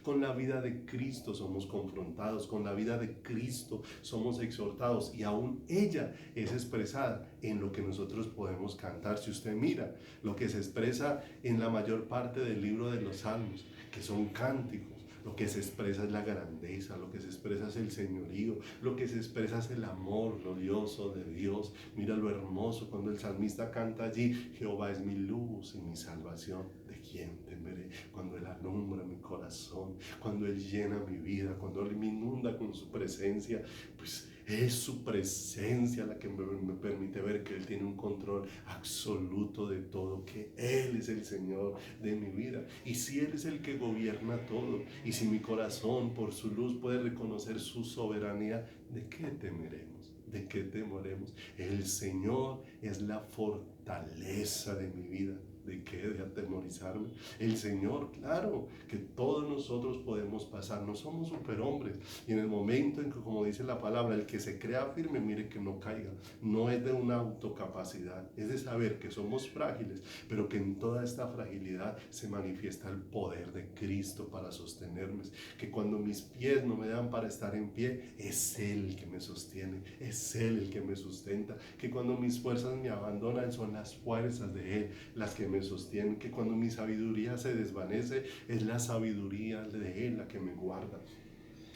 con la vida de Cristo somos confrontados, con la vida de Cristo somos exhortados, y aún ella es expresada en lo que nosotros podemos cantar. Si usted mira lo que se expresa en la mayor parte del libro de los Salmos, que son cánticos, lo que se expresa es la grandeza, lo que se expresa es el señorío, lo que se expresa es el amor glorioso de Dios. Mira lo hermoso cuando el salmista canta allí: Jehová es mi luz y mi salvación, ¿de quién temeré? Cuando Él alumbra mi corazón, cuando Él llena mi vida, cuando Él me inunda con su presencia, pues es su presencia la que me permite ver que Él tiene un control absoluto de todo, que Él es el Señor de mi vida. Y si Él es el que gobierna todo, y si mi corazón por su luz puede reconocer su soberanía, ¿de qué temeremos? ¿De qué temoremos? El Señor es la fortaleza de mi vida. ¿De qué? ¿De atemorizarme? El Señor, claro, que todos nosotros podemos pasar, no somos superhombres. Y en el momento en que, como dice la palabra, el que se crea firme, mire que no caiga. No es de una autocapacidad, es de saber que somos frágiles, pero que en toda esta fragilidad se manifiesta el poder de Cristo para sostenerme. Que cuando mis pies no me dan para estar en pie, es Él el que me sostiene, es Él el que me sustenta. Que cuando mis fuerzas me abandonan, son las fuerzas de Él las que me sostienen. Que cuando mi sabiduría se desvanece, es la sabiduría de Él la que me guarda,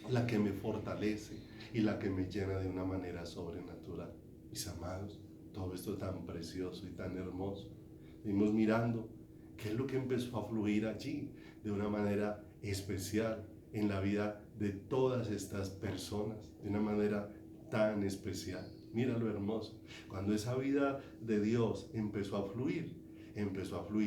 la que me fortalece y la que me llena de una manera sobrenatural. Mis amados, todo esto tan precioso y tan hermoso. Seguimos mirando qué es lo que empezó a fluir allí de una manera especial en la vida de todas estas personas, de una manera tan especial. Mira lo hermoso. Cuando esa vida de Dios empezó a fluir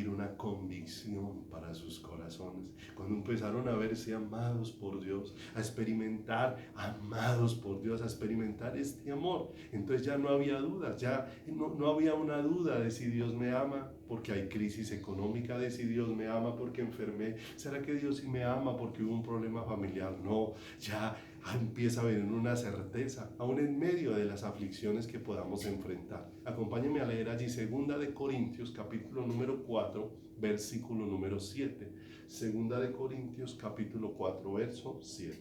una convicción para sus corazones. Cuando empezaron a verse amados por Dios, a experimentar amados por Dios, a experimentar este amor, entonces ya no había dudas, ya no había una duda de si Dios me ama porque hay crisis económica, de si Dios me ama porque enfermé, ¿será que Dios sí me ama porque hubo un problema familiar? No, ya empieza a haber una certeza, aún en medio de las aflicciones que podamos enfrentar. Acompáñenme a leer allí 2 Corintios, capítulo número 4, versículo número 7. 2 Corintios, capítulo 4, verso 7.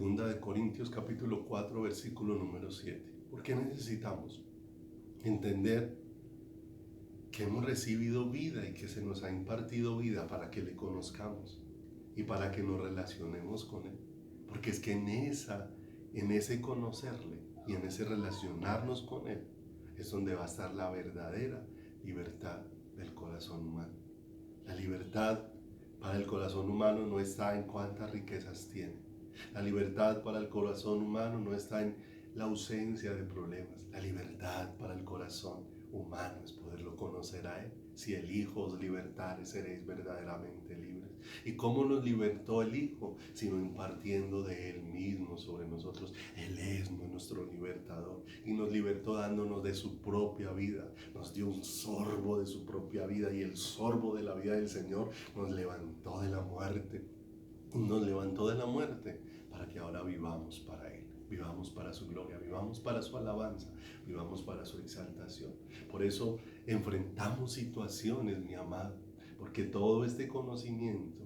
2 Corintios, capítulo 4, versículo número 7. ¿Por qué necesitamos entender que hemos recibido vida y que se nos ha impartido vida para que le conozcamos y para que nos relacionemos con Él? Porque es que en ese conocerle y en ese relacionarnos con Él es donde va a estar la verdadera libertad del corazón humano. La libertad para el corazón humano no está en cuántas riquezas tiene. La libertad para el corazón humano no está en la ausencia de problemas. La libertad para el corazón humano es poderlo conocer a Él. Si el Hijo os libertare, seréis verdaderamente libres. ¿Y cómo nos libertó el Hijo? Sino impartiendo de Él mismo sobre nosotros. Él es nuestro libertador y nos libertó dándonos de su propia vida. Nos dio un sorbo de su propia vida, y el sorbo de la vida del Señor nos levantó de la muerte. Nos levantó de la muerte para que ahora vivamos para Él. Vivamos para su gloria, vivamos para su alabanza, vivamos para su exaltación. Por eso enfrentamos situaciones, mi amado, porque todo este conocimiento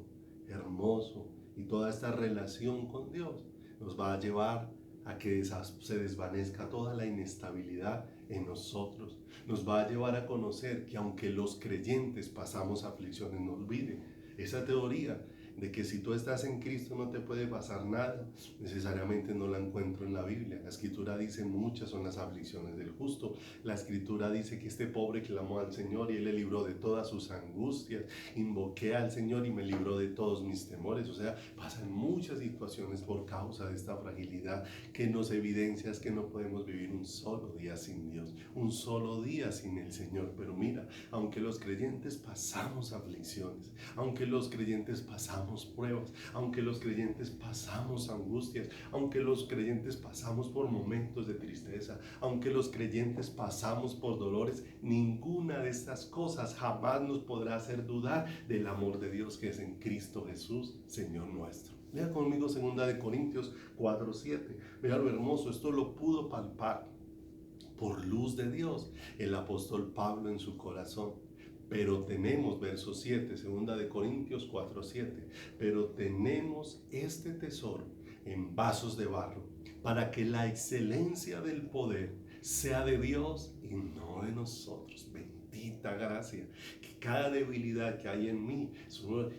hermoso y toda esta relación con Dios nos va a llevar a que se desvanezca toda la inestabilidad en nosotros. Nos va a llevar a conocer que aunque los creyentes pasamos aflicciones, no olvide esa teoría de que si tú estás en Cristo no te puede pasar nada, necesariamente no la encuentro en la Biblia. La Escritura dice muchas son las aflicciones del justo. La Escritura dice que este pobre clamó al Señor y Él le libró de todas sus angustias. Invoqué al Señor y me libró de todos mis temores. O sea, pasan muchas situaciones por causa de esta fragilidad que nos evidencia es que no podemos vivir un solo día sin Dios, un solo día sin el Señor. Pero mira, aunque los creyentes pasamos aflicciones, aunque los creyentes pasamos pruebas, aunque los creyentes pasamos angustias, aunque los creyentes pasamos por momentos de tristeza, aunque los creyentes pasamos por dolores, ninguna de estas cosas jamás nos podrá hacer dudar del amor de Dios que es en Cristo Jesús, Señor nuestro. Lea conmigo 2 Corintios 4:7. Mira lo hermoso, esto lo pudo palpar por luz de Dios el apóstol Pablo en su corazón. Pero tenemos, verso 7, 2 Corintios 4:7, pero tenemos este tesoro en vasos de barro, para que la excelencia del poder sea de Dios y no de nosotros. Bendita gracia. Que cada debilidad que hay en mí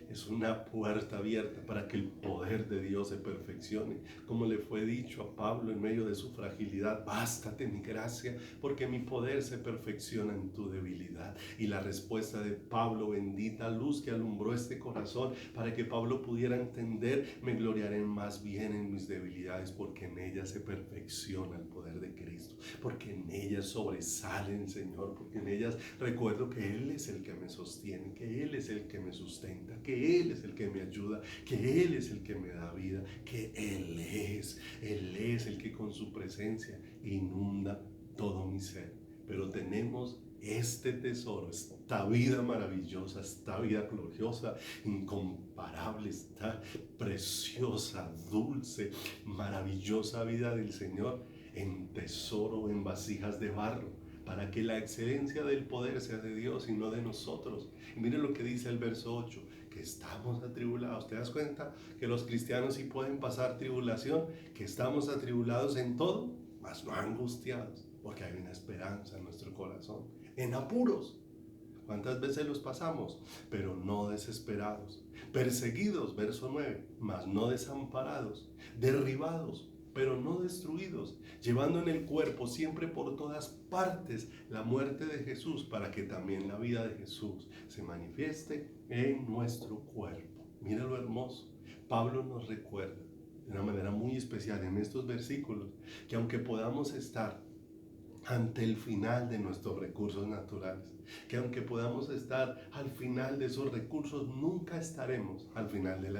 es una puerta abierta para que el poder de Dios se perfeccione. Como le fue dicho a Pablo en medio de su fragilidad, bástate mi gracia, porque mi poder se perfecciona en tu debilidad. Y la respuesta de Pablo, bendita luz que alumbró este corazón, para que Pablo pudiera entender, me gloriaré más bien en mis debilidades, porque en ellas se perfecciona el poder de Cristo, porque en ellas sobresale el Señor, porque en ellas recuerdo que Él es el que me sostiene, que Él es el que me sustenta, que Él es el que me ayuda, que Él es el que me da vida, que Él es el que con su presencia inunda todo mi ser. Pero tenemos este tesoro, esta vida maravillosa, esta vida gloriosa, incomparable, esta preciosa, dulce, maravillosa vida del Señor en tesoro, en vasijas de barro, para que la excelencia del poder sea de Dios y no de nosotros. Y miren lo que dice el verso 8, que estamos atribulados. ¿Te das cuenta que los cristianos sí pueden pasar tribulación? Que estamos atribulados en todo, mas no angustiados, porque hay una esperanza en nuestro corazón. En apuros, ¿cuántas veces los pasamos? Pero no desesperados. Perseguidos, verso 9, mas no desamparados. Derribados, pero no destruidos. Llevando en el cuerpo siempre por todas partes la muerte de Jesús, para que también la vida de Jesús se manifieste en nuestro cuerpo. Mira lo hermoso. Pablo nos recuerda de una manera muy especial en estos versículos que aunque podamos estar ante el final de nuestros recursos naturales, que aunque podamos estar al final de esos recursos, nunca estaremos al final de la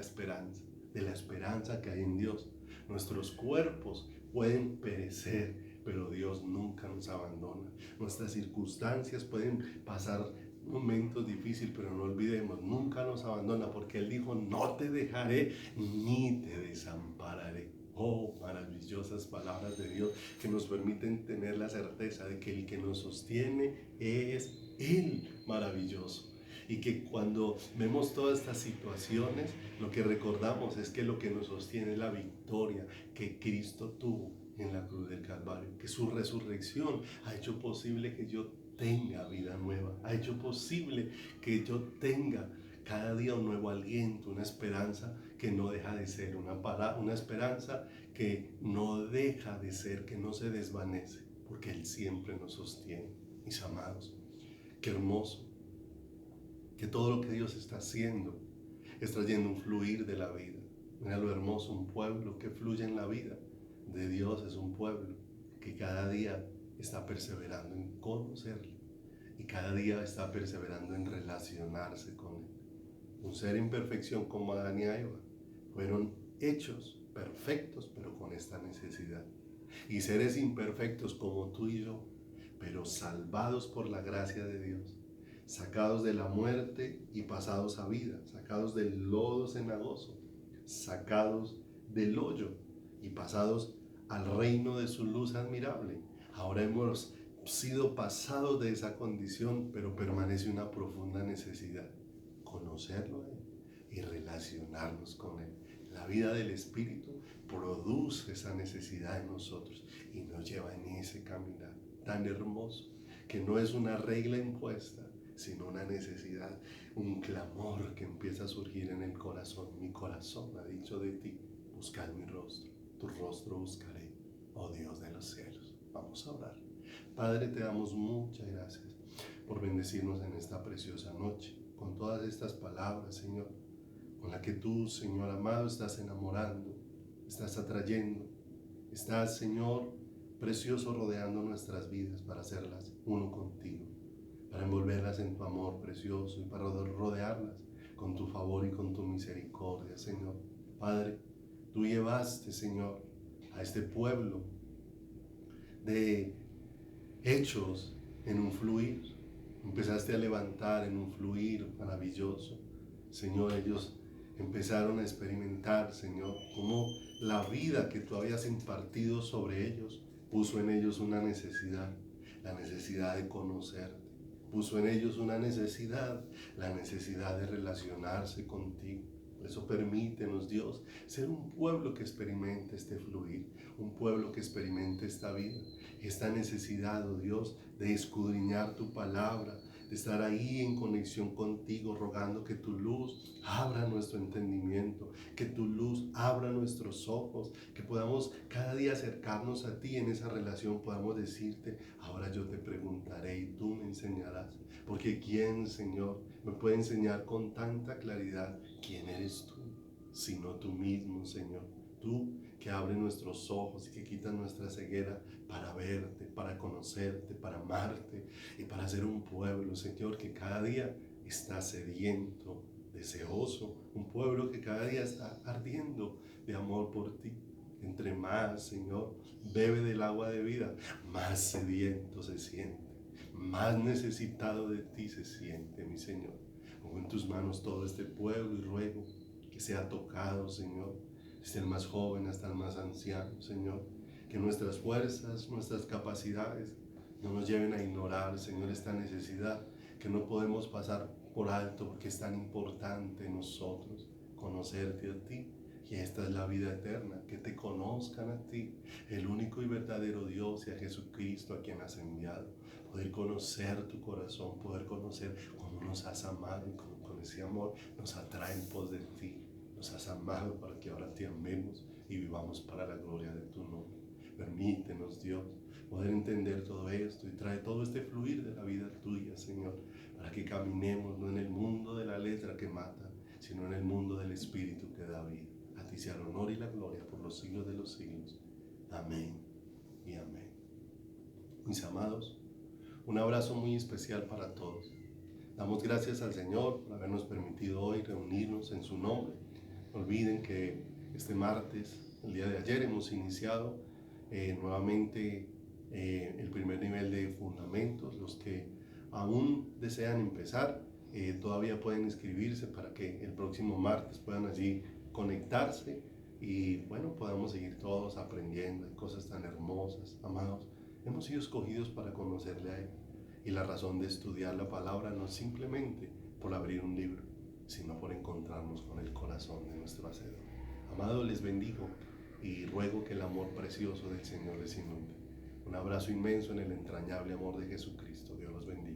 esperanza que hay en Dios. Nuestros cuerpos pueden perecer, pero Dios nunca nos abandona. Nuestras circunstancias pueden pasar momentos difíciles, pero no olvidemos, nunca nos abandona, porque Él dijo, no te dejaré ni te desampararé. Oh, maravillosas palabras de Dios que nos permiten tener la certeza de que el que nos sostiene es Él maravilloso. Y que cuando vemos todas estas situaciones, lo que recordamos es que lo que nos sostiene es la victoria que Cristo tuvo en la cruz del Calvario, que su resurrección ha hecho posible que yo tenga vida nueva, ha hecho posible que yo tenga cada día un nuevo aliento, una esperanza que no deja de ser, una esperanza que no deja de ser, que no se desvanece, porque Él siempre nos sostiene. Mis amados, qué hermoso que todo lo que Dios está haciendo es trayendo un fluir de la vida. Mira lo hermoso, un pueblo que fluye en la vida de Dios es un pueblo que cada día está perseverando en conocerle y cada día está perseverando en relacionarse con Él. Un ser en perfección como Adán y Eva fueron hechos perfectos, pero con esta necesidad. Y seres imperfectos como tú y yo, pero salvados por la gracia de Dios, sacados de la muerte y pasados a vida, sacados del lodo cenagoso, sacados del hoyo y pasados al reino de su luz admirable. Ahora hemos sido pasados de esa condición, pero permanece una profunda necesidad: conocerlo a Él y relacionarnos con Él. La vida del Espíritu produce esa necesidad en nosotros y nos lleva en ese caminar tan hermoso, que no es una regla impuesta, sino una necesidad, un clamor que empieza a surgir en el corazón. Mi corazón ha dicho de ti, buscad mi rostro, tu rostro buscaré, oh Dios de los cielos. Vamos a orar. Padre, te damos muchas gracias por bendecirnos en esta preciosa noche, con todas estas palabras, Señor, con la que tú, Señor amado, estás enamorando, estás atrayendo, estás, Señor, precioso, rodeando nuestras vidas para hacerlas uno contigo, para envolverlas en tu amor precioso y para rodearlas con tu favor y con tu misericordia, Señor. Padre, tú llevaste, Señor, a este pueblo de hechos en un fluir. Empezaste a levantar en un fluir maravilloso. Señor, ellos empezaron a experimentar, Señor, cómo la vida que tú habías impartido sobre ellos puso en ellos una necesidad, la necesidad de conocerte. Puso en ellos una necesidad, la necesidad de relacionarse contigo. Por eso permítenos, Dios, ser un pueblo que experimente este fluir, un pueblo que experimente esta vida, esta necesidad, oh Dios, de escudriñar tu palabra, de estar ahí en conexión contigo, rogando que tu luz abra nuestro entendimiento, que tu luz abra nuestros ojos, que podamos cada día acercarnos a ti en esa relación, podamos decirte, ahora yo te preguntaré y tú me enseñarás, porque ¿quién, Señor, me puede enseñar con tanta claridad quién eres tú, sino tú mismo, Señor? Tú que abres nuestros ojos y que quitas nuestra ceguera para verte, para conocerte, para amarte y para ser un pueblo, Señor, que cada día está sediento, deseoso, un pueblo que cada día está ardiendo de amor por ti. Entre más, Señor, bebe del agua de vida, más sediento se siente, más necesitado de ti se siente, mi Señor. Pongo en tus manos todo este pueblo y ruego que sea tocado, Señor, desde el más joven hasta el más anciano, Señor. Que nuestras fuerzas, nuestras capacidades no nos lleven a ignorar, Señor, esta necesidad que no podemos pasar por alto porque es tan importante en nosotros conocerte a ti. Y esta es la vida eterna, que te conozcan a ti, el único y verdadero Dios, y a Jesucristo a quien has enviado. Poder conocer tu corazón, poder conocer cómo nos has amado y cómo con ese amor nos atrae en pos de ti. Nos has amado para que ahora te amemos y vivamos para la gloria de tu nombre. Permítenos, Dios, poder entender todo esto y trae todo este fluir de la vida tuya, Señor, para que caminemos no en el mundo de la letra que mata, sino en el mundo del Espíritu que da vida. A ti sea el honor y la gloria por los siglos de los siglos. Amén y amén. Mis amados, un abrazo muy especial para todos. Damos gracias al Señor por habernos permitido hoy reunirnos en su nombre. No olviden que este martes, el día de ayer, hemos iniciado nuevamente el primer nivel de fundamentos. Los que aún desean empezar, todavía pueden inscribirse para que el próximo martes puedan allí conectarse y bueno, podamos seguir todos aprendiendo. Hay cosas tan hermosas, amados. Hemos sido escogidos para conocerle a Él. Y la razón de estudiar la palabra no es simplemente por abrir un libro, sino por encontrarnos con el corazón de nuestro Hacedor. Amado, les bendigo y ruego que el amor precioso del Señor les inunde. Un abrazo inmenso en el entrañable amor de Jesucristo. Dios los bendiga.